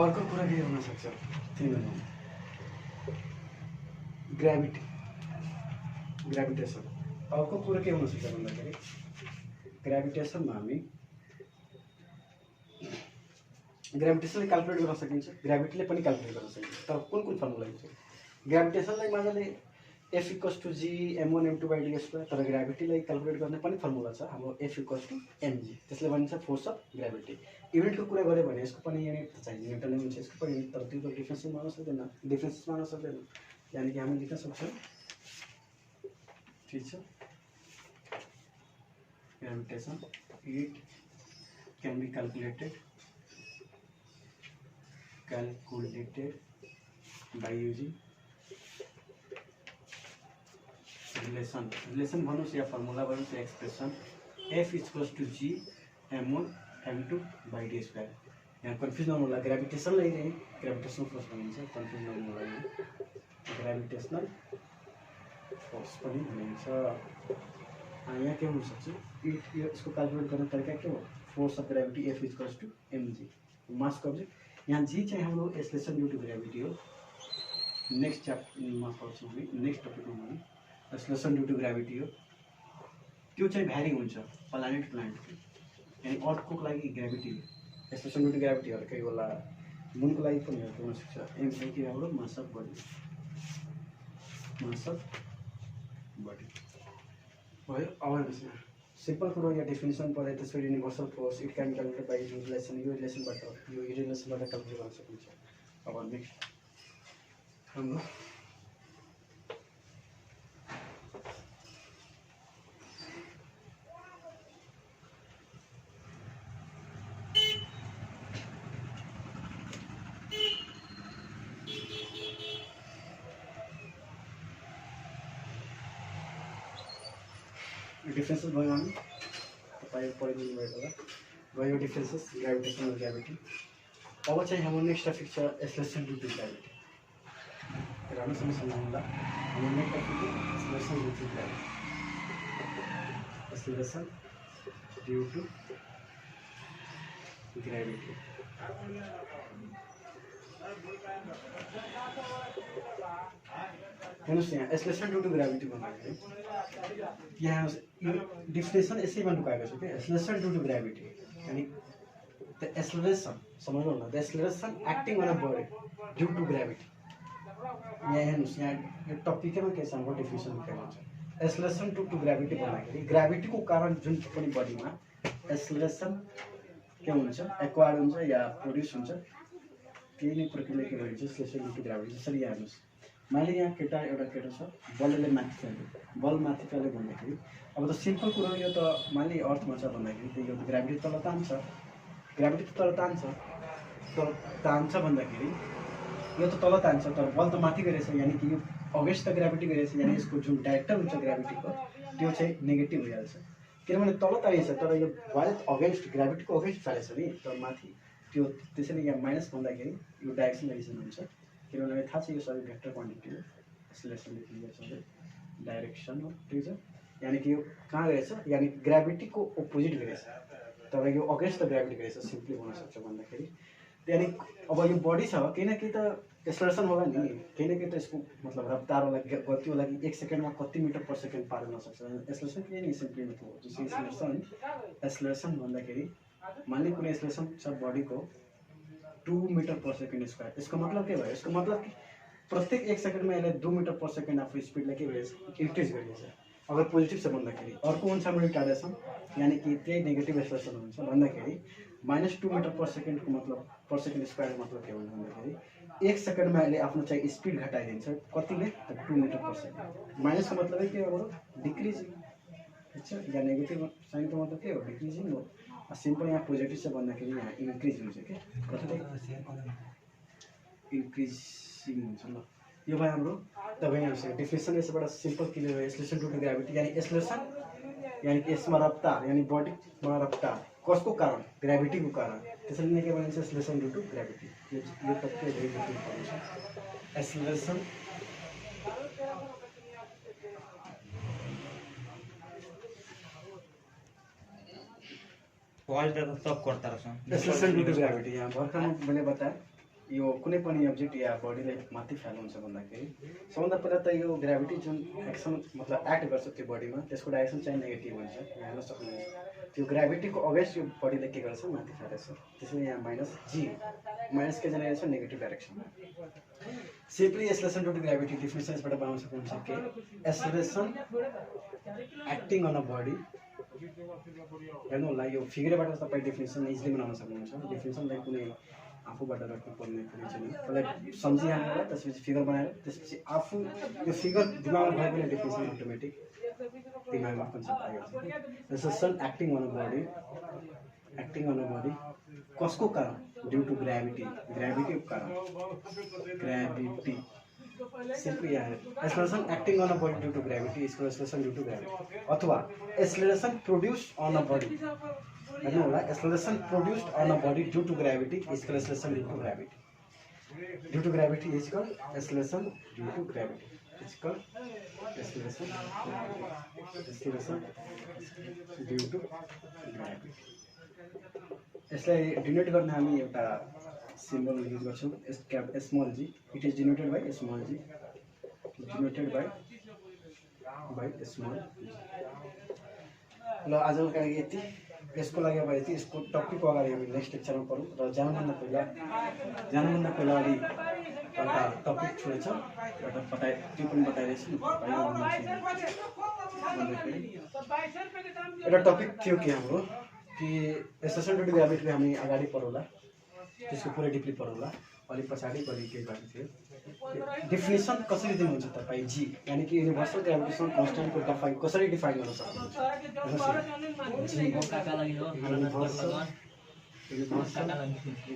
अर्को कुरा के हुन सक्छ तिमीहरुमा ग्रेभिटेसन अर्को कुरा के हुन सक्छ भन्दाखेरि ग्रेभिटेसनमा हामी ग्रेभिटेसनले क्याल्कुलेट गर्न सकिन्छ ग्रेभिटीले पनि क्याल्कुलेट गर्न सकिन्छ तर कुन फर्मुला हुन्छ ग्रेभिटेसनलाई मजाले F = G m1m2/d²। तर ग्रेभिटीलाई क्याल्कुलेट गर्ने पनि फर्मुला छ हाम्रो F = mg त्यसले भनिन्छ फोर्स अफ ग्रेभिटी युनिटको कुरा गरे भने यसको पनि युनिट त चाहिन्छ न्युटनले हुन्छ यसको पनि युनिट तर त्यो डिफरेन्स मान्न सक्दैन यानी कि हामी लेख्न सक्छौँ ठीक छ gravitation it can be calculated by using relation भन्नुस् या फर्मुला भन्नुस् या एक्सप्रेसन F = G m1m2/d²। यहाँ कन्फ्युज नहुनुला ग्रेभिटेसनलाई नै ग्रेभिटेसनल फोर्स भनिन्छ कन्फ्युज नहुनुला ग्रेभिटेसनल फोर्स पनि भनिन्छ। यहाँ के हुन सक्छ इसको क्याल्कुलेट गर्ने तरिका के हो force of gravity F = mg मासको अब्जेक्ट यहाँ जी चाहिँ हाम्रो एक्सेलरेसन ड्यू टु ग्रेभिटी हो नेक्स्ट च्याप्टरमा पढ्छौँ हामी नेक्स्ट टपिकमा हामी एक्सेलरेसन ड्यू टु ग्रेभिटी हो त्यो चाहिँ भ्यारी हुन्छ प्लानेट यानी अर्थको लागि gravity acceleration due to gravity अर्कै होला मुनको लागि पनि अर्कै हुन सक्छ एम चाहिँ के हाम्रो मास अफ बडी भयो अब सिंपल कुरो या डेफिनेसन पढे त्यसपछि universal force it can calculate by relation यो रिलेसनबाट क्याल्कुलेट गर्न सकिन्छ। अब नेक्स्ट हाम्रो डिफरेंसेस भयो हामी तपाईँ पढिदिनु भएको होला भयो डिफरेंसेस ग्रेभिटेसन र ग्रेभिटी। अब चाहिँ हाम्रो नेक्स्ट टपिक छ एक्सेलरेसन ड्यू टु ग्रेभिटी राम्रोसँग सम्झाउँला हाम्रो नेक्स्ट टपिक हो acceleration due to gravity acceleration due to gravity हेर्नुहोस् यहाँ एक्सेलरेसन ड्यू टु ग्रेभिटी भन्दाखेरि यहाँ डिफिनेसन यसैमा लुकाएको छ कि एक्सेलरेसन ड्यू टु ग्रेभिटी यानी द एक्सेलरेसन समझ्नु होला the acceleration acting on a body due to gravity. यहाँ हेर्नुहोस् यहाँ यो टपिकैमा के छ हाम्रो डेफिनेसन लेखेको हुन्छ एक्सेलरेसन ड्यू टु ग्रेभिटी भन्दाखेरि ग्रेभिटीको कारण जुन पनि बडीमा एक्सेलरेसन के हुन्छ एक्वायर्ड हुन्छ या प्रोड्युस हुन्छ त्यही नै प्रक्रिया के भनिन्छ एक्सेलरेसन ड्यू टु ग्रेभिटी। जसरी हेर्नुहोस् मैले यहाँ एउटा केटा छ बलले माथि फाल्यो बल माथि फाल्यो भन्दाखेरि अब त सिम्पल कुरा यो त माने अर्थमा छ भन्दाखेरि त यो ग्रेभिटी तल तान्छ ग्रेभिटी त तल तान्छ भन्दाखेरि यो त तल तान्छ तर बल त माथि गरेछ यानी कि यो अगेन्स्ट द ग्रेभिटी गरेछ यानी यसको जुन डाइरेक्टर हुन्छ ग्रेभिटीको त्यो चाहिँ नेगेटिभ भइहाल्छ किनभने तल तानिन्छ तर यो बल अगेन्स्ट ग्रेभिटीको अगेन्स्ट फालेछ नि त माथि त्यो त्यसैले यहाँ माइनस भन्दाखेरि यो डाइरेक्सन रिजन हुन्छ किनभने थाहा छ यो सबै भेक्टर क्वान्टिटी हो एक्सेलरेसन लेखिन्छ डाइरेक्सन हो ठिक छ यानी कि यो कहाँ गएछ यानी ग्राभिटीको अपोजिट गएछ तपाईँको अगेन्स्ट द ग्राभिटी गएछ सिम्पली हुन सक्छ भन्दाखेरि यानी अब यो बडी छ केही न केही त एक्सेलरेसन होला नि केही न केही त यसको मतलब रफ्तार होला गति होला कि 1 सेकेन्डमा कति मिटर पर सेकेन्ड पार गर्न सक्छ एक्सेलरेसन के नि सिम्पली मतलब जस्तो एक्सेलरेसन भन्दाखेरि मान्ने कुनै एक्सेलरेसन छ बडीको 2 मिटर पर सेकेन्ड स्क्वायर यसको मतलब के भयो यसको मतलब कि प्रत्येक 1 सेकेन्डमा यसले 2 मिटर पर सेकेन्ड आफ्नो स्पिडलाई के भएछ इन्क्रिज गरिन्छ अगर पोजिटिभ छ भन्दाखेरि अर्को हुन्छ हाम्रो रिटार्डेसन यानी कि त्यही नेगेटिभ एक्सेलरेसन हुन्छ भन्दाखेरि -2 मिटर पर सेकेन्डको मतलब पर सेकेन्ड स्क्वायर मतलब के भन्दाखेरि 1 सेकेन्डमा यसले आफ्नो चाहिँ स्पिड घटाइदिन्छ कतिले 2 मिटर पर सेकेन्ड माइनसको मतलब के हो डिक्रिजिङ ठिक छ या नेगेटिभ साइनको मतलब के हो डिक्रिजिङ हो सिम्पल यहाँ पोजिटिभ छ भन्दाखेरि यहाँ इन्क्रिज हुन्छ के प्रत्येक इन्क्रिजिङ हुन्छ ल यो भयो हाम्रो तपाईँ यहाँ डेफिनेसन यसबाट सिम्पल क्लियर हो एक्सेलरेसन ड्यू टु ग्राभिटी यानी एक्सेलरेसन यानी कि यसमा रफ्तार यानी बडीमा रफ्तार कसको कारण ग्राभिटीको कारण त्यसैले नै के भनिन्छ एक्सेलरेसन ड्यू टु ग्राभिटी यो टपिक भेरी इम्पोर्टेन्ट छ acceleration acceleration due to gravity यहाँ भर्खर मैले बताएँ यो कुनै पनि अब्जेक्ट या बडीलाई माथि फ्याल्नुहुन्छ भन्दाखेरि सबभन्दा पहिला त यो ग्राभिटी जुन एक्सन मतलब एक्ट गर्छ त्यो बडीमा त्यसको डाइरेक्सन चाहिँ नेगेटिभ हुन्छ हेर्न सक्नुहुन्छ त्यो ग्राभिटीको अगेन्स्ट यो बडीलाई के गर्छ माथि फ्यालेछ त्यसैले यहाँ माइनस जी माइनस के generation negative direction simply acceleration due to gravity definition यसबाट बनाउन सक्नुहुन्छ के acceleration acting on a body हेर्नु होला यो फिगरबाट तपाईँ डेफिनेसन इजिली बनाउन सक्नुहुन्छ डेफिनेसनलाई कुनै आफूबाट राख्नु पर्ने कुनै छैन त्यसलाई सम्झिहाल्नु होला त्यसपछि फिगर बनाएर त्यसपछि आफू यो फिगर दिमागमा भयो भने डेफिनेसन अटोमेटिक दिमागमा कन्सेप्ट आइहाल्छ acceleration acting on a body कसको कारण ड्यू टु ग्राभिटी ग्राभिटीको कारण ग्राभिटी सिम्पली यहाँ acceleration acting on a body due to gravity इसको एक्सेलरेसन ड्यू टु ग्राभिटी अथवा acceleration produce on a body हेर्नु होला acceleration produced on a body due to gravity इसको acceleration due to gravity due to gravity is called acceleration due to gravity is called acceleration due to gravity यसलाई डिनोट गर्न हामी एउटा सिम्बल युज गर्छौँ small g it is denoted by small g denoted by small ल आजको लागि यति यसको लागि अब यति यसको टपिकको अगाडि हामी नेक्स्ट लेक्चरमा पढौँ र जानुभन्दा पहिला अलि एउटा टपिक छोडेछ एउटा त्यो पनि बताइरहेछु एउटा टपिक थियो कि हाम्रो कि एक्सेलरेसन ड्यू टु ग्राभिटीले हामी अगाडि पढौँला त्यसको पुरै डिपली पढौँला अलिक पछाडि केही बाँकी थियो डेफिनेसन कसरी दिनुहुन्छ तपाईँ जी यानी कि युनिभर्सल ग्राभिटेसन कन्स्टेन्टको कसरी डिफाइन गर्न सक्नुहुन्छ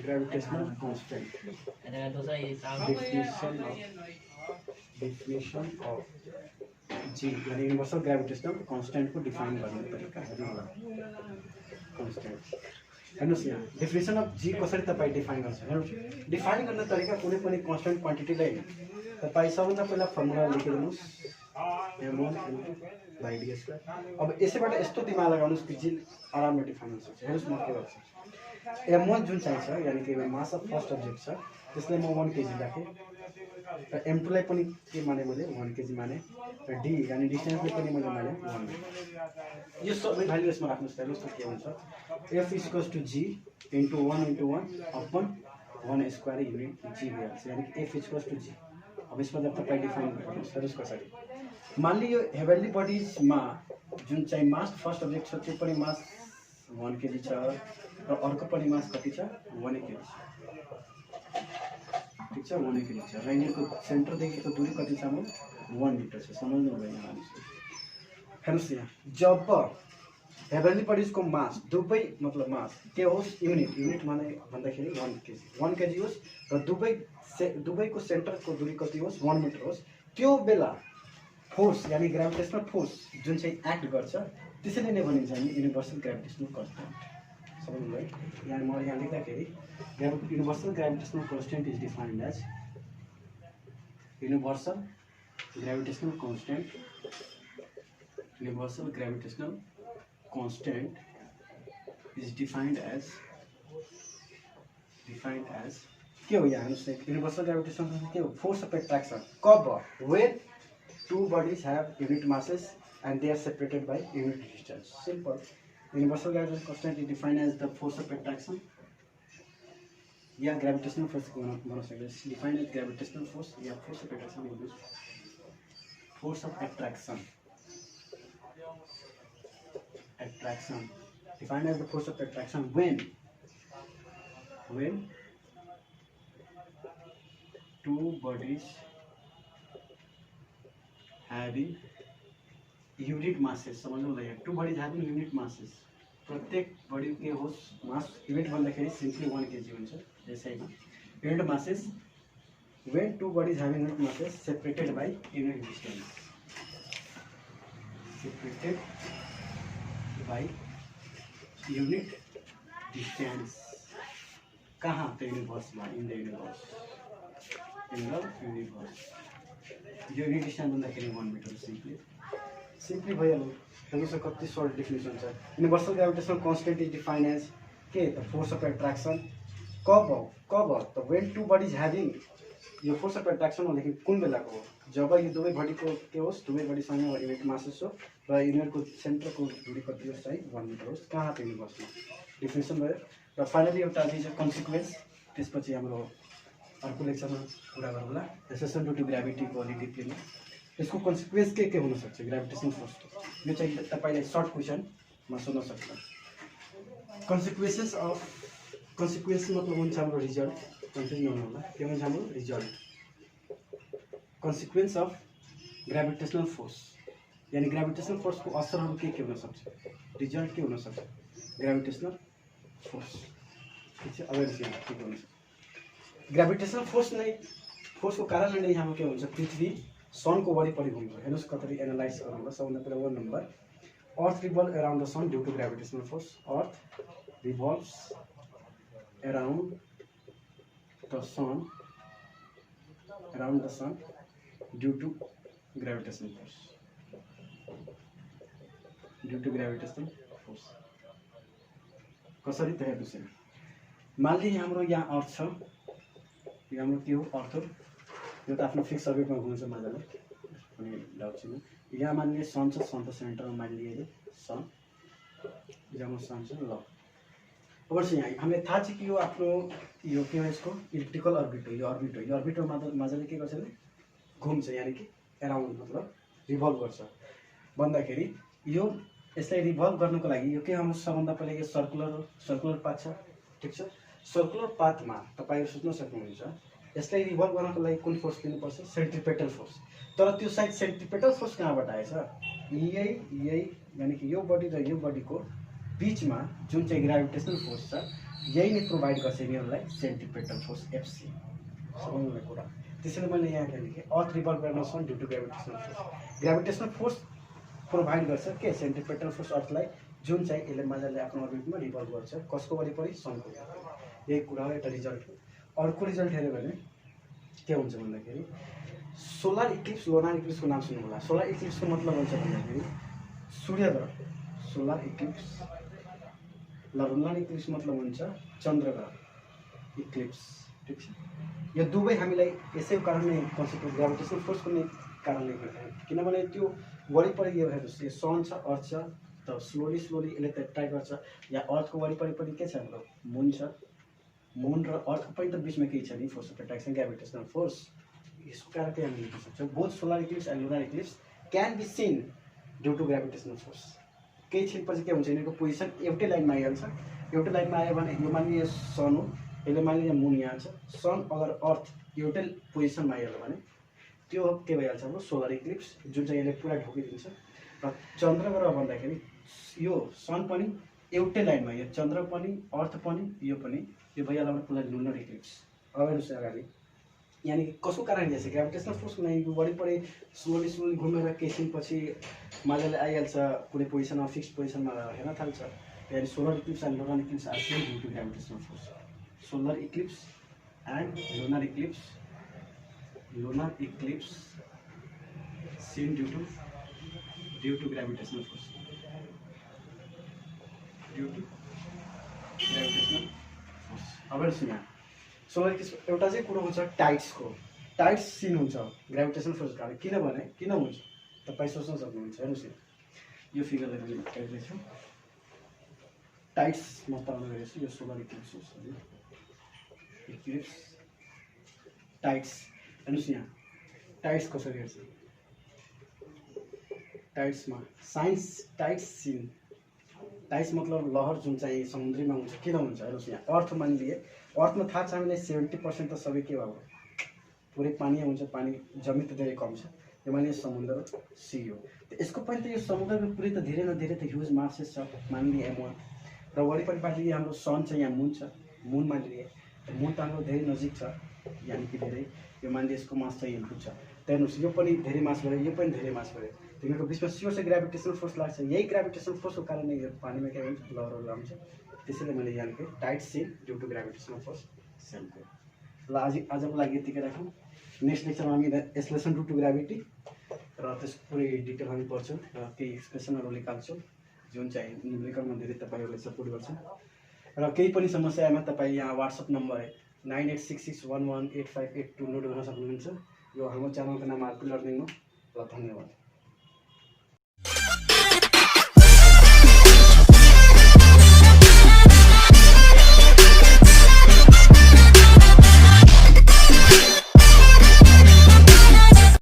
ग्राभिटेशनल कन्स्टेन्ट डेफिनेसन अफ जी यानी युनिभर्सल ग्राभिटेशनल कन्स्टेन्टको डिफाइन गर्ने तरिका कन्स्टेन्ट हेर्नुहोस् यहाँ डेफिनेसन अफ जी कसरी तपाईँ डिफाइन गर्छ हेर्नुहोस् डिफाइन गर्ने तरिका कुनै पनि कन्स्टेन्ट क्वान्टिटीलाई तपाईँ सबभन्दा पहिला फर्मुला लेखिदिनुहोस् अब यसैबाट यस्तो दिमाग लगाउनुहोस् कि जी आरामले डिफाइन गर्न सक्छ हेर्नुहोस् म के गर्छु m1 जुन चाहिँ छ यानि कि मास अफ फर्स्ट अब्जेक्ट छ त्यसलाई म 1 kg राखेँ र m2लाई पनि के माने मैले 1 kg माने र d यानि डिस्टेन्सले पनि मैले माने 1 यो सबै भ्यालु यसमा राख्नुहोस् हेर्नुहोस् त के हुन्छ f equals to g into 1 upon 1 square unit g भइहाल्छ यानि कि f इक्वल्स टु g अब यसमा जब तपाईँ डिफाइन गर्नुहोस् हेर्नुहोस् कसरी मान ली यो हेभनली बडिजमा जुन चाहिँ मास फर्स्ट अब्जेक्ट छ त्यो पनि मास 1 kg छ र अर्को पनि मास कति छ 1 kg ठीक छ 1 kg छ र यिनीहरुको सेन्टरदेखिको दूरी कति छ 1 मिटर छ समझ्नु भयो हेर्नुस् यहाँ जब हेभनली बडिजको मास दुबै मतलब मास के होस् युनिट माने भन्दाखेरि 1 kg होस् र दुबैको सेन्टरको दूरी कति होस् 1 मिटर होस् त्यो बेला फोर्स यानी ग्राभिटेशनल फोर्स जुन चाहिँ एक्ट गर्छ त्यसैले नै भनिन्छ हामी युनिभर्सल ग्राभिटेशनल कन्स्टेन्ट सबैलाई यहाँ म यहाँ लेख्दाखेरि universal gravitational constant is defined as universal gravitational constant is defined as के हो यहाँ universal gravitational constant के हो force of attraction कब when two bodies have unit masses and they are separated by unit distance simple universal gravitational constant is defined as the force of attraction yeah gravitational force को बना सकते हैं defined as gravitational force yeah force of attraction will use force of attraction defined as the force of attraction when two bodies having unit masses समझ लो भैया two bodies having unit masses प्रत्येक बडी के होस् मास युनिट भन्दाखेरि सिम्पली 1 kg हुन्छ यसैमा unit masses when two bodies having unit masses separated by unit distance कहाँ त युनिभर्समा in the universe unit distance भन्दाखेरि 1 मिटर सिम्पली भइहाल्यो हेर्नुहोस् कति सर्ट डेफिनेसन छ universal gravitational constant is defined as के द फोर्स अफ एट्र्याक्सन कब त वेन टू बडिज ह्याभिङ यो फोर्स अफ एट्र्याक्सन भनेदेखि कुन बेलाको हो जब यो दुवै बडीको के होस् दुवै बडीसँग युनिट मासेस हो र युनिटको सेन्टरको दूरी कति होस् चाहिँ 1 मिटर होस् कहाँ त युनिभर्समा डिफिनेसन भयो र फाइनली एउटा दिन्छ कन्सिक्वेन्स त्यसपछि हाम्रो अर्को लेक्चरमा कुरा गरौँला सेसन ड्यू टु ग्राभिटीको अलि डिप्लीमा यसको कन्सिक्वेन्स के हुन सक्छ ग्राभिटेसन फोर्सको यो चाहिँ तपाईलाई सर्ट क्वेशनमा सोध्न सक्छ कन्सिक्वेन्स मतलब हुन्छ हाम्रो रिजल्ट कन्फ्युज नहुनु होला के भन्छ हाम्रो result consequence of gravitational force यानी ग्राभिटेसनल फोर्सको असरहरू के हुन सक्छ रिजल्ट के हुन सक्छ ग्राभिटेसनल फोर्स ठीक छ अवेयर के हुन सक्छ ग्राभिटेसनल फोर्सको कारणले नै हाम्रो के हुन्छ पृथ्वी सनको वरिपरि घुम्छ हेर्नुस् कसरी एनालाइज गर्नु सबभन्दा पहिला 1 number earth revolve around the sun due to gravitational force earth revolves around the sun due to gravitational force कसरी त हेर्नुस् मान ली हाम्रो यहाँ अर्थ छ यो हाम्रो के हो अर्थ हो यो त आफ्नो फिक्स अर्बिटमा घुम्छ मजाले अनि डाउट छैन यहाँ मान्ने सन छ सन त सेन्टरमा मान लिए सन यहाँ सन छ ल अब चाहिँ यहाँ हामीलाई थाहा छ कि यो आफ्नो यो के हो यसको इलेक्ट्रिकल अर्बिट हो यो अर्बिट मजाले के गर्छ भने घुम्छ यानी कि एराउन्ड मतलब रिभल्भ गर्छ भन्दाखेरि यो यसलाई रिभल्भ गर्नको लागि यो के हाम्रो सबभन्दा पहिला यो सर्कुलर पाथ छ ठीक छ सर्कुलर पाथमा तपाईहरु सोच्न सक्नुहुन्छ यसलाई रिभल्भ गर्नको लागि कुन फोर्स लिनुपर्छ सेन्ट्रिपेटल फोर्स तर त्यो साइड सेन्ट्रिपेटल फोर्स कहाँबाट आएछ यही यानी कि यो बडी र यो बडीको बीचमा जुन चाहिँ ग्राभिटेसनल फोर्स छ यही नै प्रोभाइड गर्छ यिनीहरुलाई सेन्ट्रिपेटल फोर्स एफसी समझ्नुको कुरा त्यसैले मैले यहाँ लेखे अर्थ रिभल्भ गर्न sun due to gravitational force provide गर्छ के सेन्ट्रिपेटल फोर्स अर्थलाई जुन चाहिँ यसले मजाले आफ्नो अर्बिटमा रिभल्भ गर्छ कसको वरिपरि सनको यही कुरा हो एउटा रिजल्ट हो अर्को रिजल्ट हेर्यो भने के हुन्छ भन्दाखेरि सोलर इक्लिप्स लुनार इक्लिप्सको नाम सुन्नु होला सोलर इक्लिप्सको मतलब हुन्छ भन्दाखेरि सूर्यग्रह सोलर इक्लिप्स लुनार इक्लिप्स मतलब हुन्छ चन्द्रग्रह इक्लिप्स ठीक छ यो दुवै हामीलाई यसै कारणले कन्सिक्वेन्स ग्राभिटेसनल फोर्सको नै कारणले गर्दा किनभने त्यो वरिपरि यो हेर्नुस् यो सन छ अर्थ छ त स्लोली यसले त ट्राई गर्छ या अर्थको वरिपरि पनि के छ हाम्रो मून छ मून र अर्थको पनि त बीचमा केही छ नि force of attraction gravitational force यसको कारणले हामी लेख्न सक्छौँ both solar eclipse and lunar eclipse can be seen due to gravitational force केही छिनपछि के हुन्छ यिनीहरूको पोजिसन एउटै लाइनमा आइहाल्छ एउटै लाइनमा आयो भने यो मानिलिए यो सन हो यसले मानिलिए मुन यहाँ छ सन अगर अर्थ एउटै पोजिसनमा आइहाल्यो भने त्यो के भइहाल्छ हाम्रो सोलर इक्लिप्स जुन चाहिँ यसले पुरा ढोकिदिन्छ र चन्द्रग्रह भन्दाखेरि यो सन पनि एउटै लाइनमा यो चन्द्र पनि अर्थ पनि यो भइहाल्यो भने पुरा लुनर इक्लिप्स अब हेर्नुहोस् अगाडि यानी कसको कारणले चाहिँ ग्राभिटेसनल फोर्सको लागि वरिपरि स्लोली घुमेर केही छिनपछि मजाले आइहाल्छ कुनै पोजिसनमा फिक्स पोजिसनमा हेर्न थाल्छ यानी solar Eclipse and lunar eclipse are seen due to gravitational force. Solar eclipse and lunar eclipse seen due to gravitational force. Due to gravitational force. अब हेर्नुहोस् यहाँ सोलर इक्लिप्स एउटा चाहिँ कुरो हुन्छ टाइड्सको, टाइड्स सिन हुन्छ ग्रेभिटेसनल फोर्सको कारण। किन हुन्छ तपाईँ सोच्न सक्नुहुन्छ। हेर्नुहोस् यो फिगरले मैले हेर्दैछु, टाइड्स म बताउन गएको छु। यो सोलर इक्लिप्स हो, इक्लिप्स टाइड्स। हेर्नुहोस् यहाँ टाइड्स कसरी हेर्छ, टाइड्समा साइन्स टाइड्स सिन, टाइड्स मतलब लहर जुन चाहिँ समुद्रीमा हुन्छ। किन हुन्छ हेर्नुहोस् यहाँ अर्थ मानिलिए, अर्थमा थाहा छ हामीलाई 70% त सबै के भयो, पुरै पानी हुन्छ, पानी जमिन त धेरै कम छ। यो मानिलिए समुद्र सी हो, तो यसको पनि त यो समुद्रमा पुरै त धेरै न धेरै त ह्युज मासेस छ मानिलिए M1 र वरिपरिबाट हाम्रो सन छ, यहाँ मुन छ, मुन मानिलिए मुन त हाम्रो धेरै नजिक छ, यानि कि धेरै यो मानिलिए यसको मास चाहिँ इनपुट छ। हेर्नुहोस् यो पनि धेरै मास भयो, यो पनि धेरै मास भयो, तिनीहरूको बिचमा स्योर चाहिँ ग्रेभिटेसनल फोर्स लाग्छ। यही ग्रेभिटेसनल फोर्सको कारणले यो पानीमा के हुन्छ लहरहरू आउँछ। त्यसैले मैले यहाँको tide seen due to gravitational force सेमको। ल आजको लागि यतिकै राखौँ। नेक्स्ट लेक्चरमा हामी एक्सप्लेसन ड्यू टु ग्रेभिटी र त्यसको पुरै डिटेल हामी पढ्छौँ र केही एक्सप्रेसनहरू निकाल्छौँ जुन चाहिँ न्युमेरिकलमा धेरै तपाईँहरूले सपोर्ट गर्छ। र केही पनि समस्यामा तपाईँ यहाँ वाट्सएप नम्बर 9866118582 नोट गर्न सक्नुहुन्छ। यो हाम्रो च्यानलको नाम आरपी लर्निङ हो। ल धन्यवाद।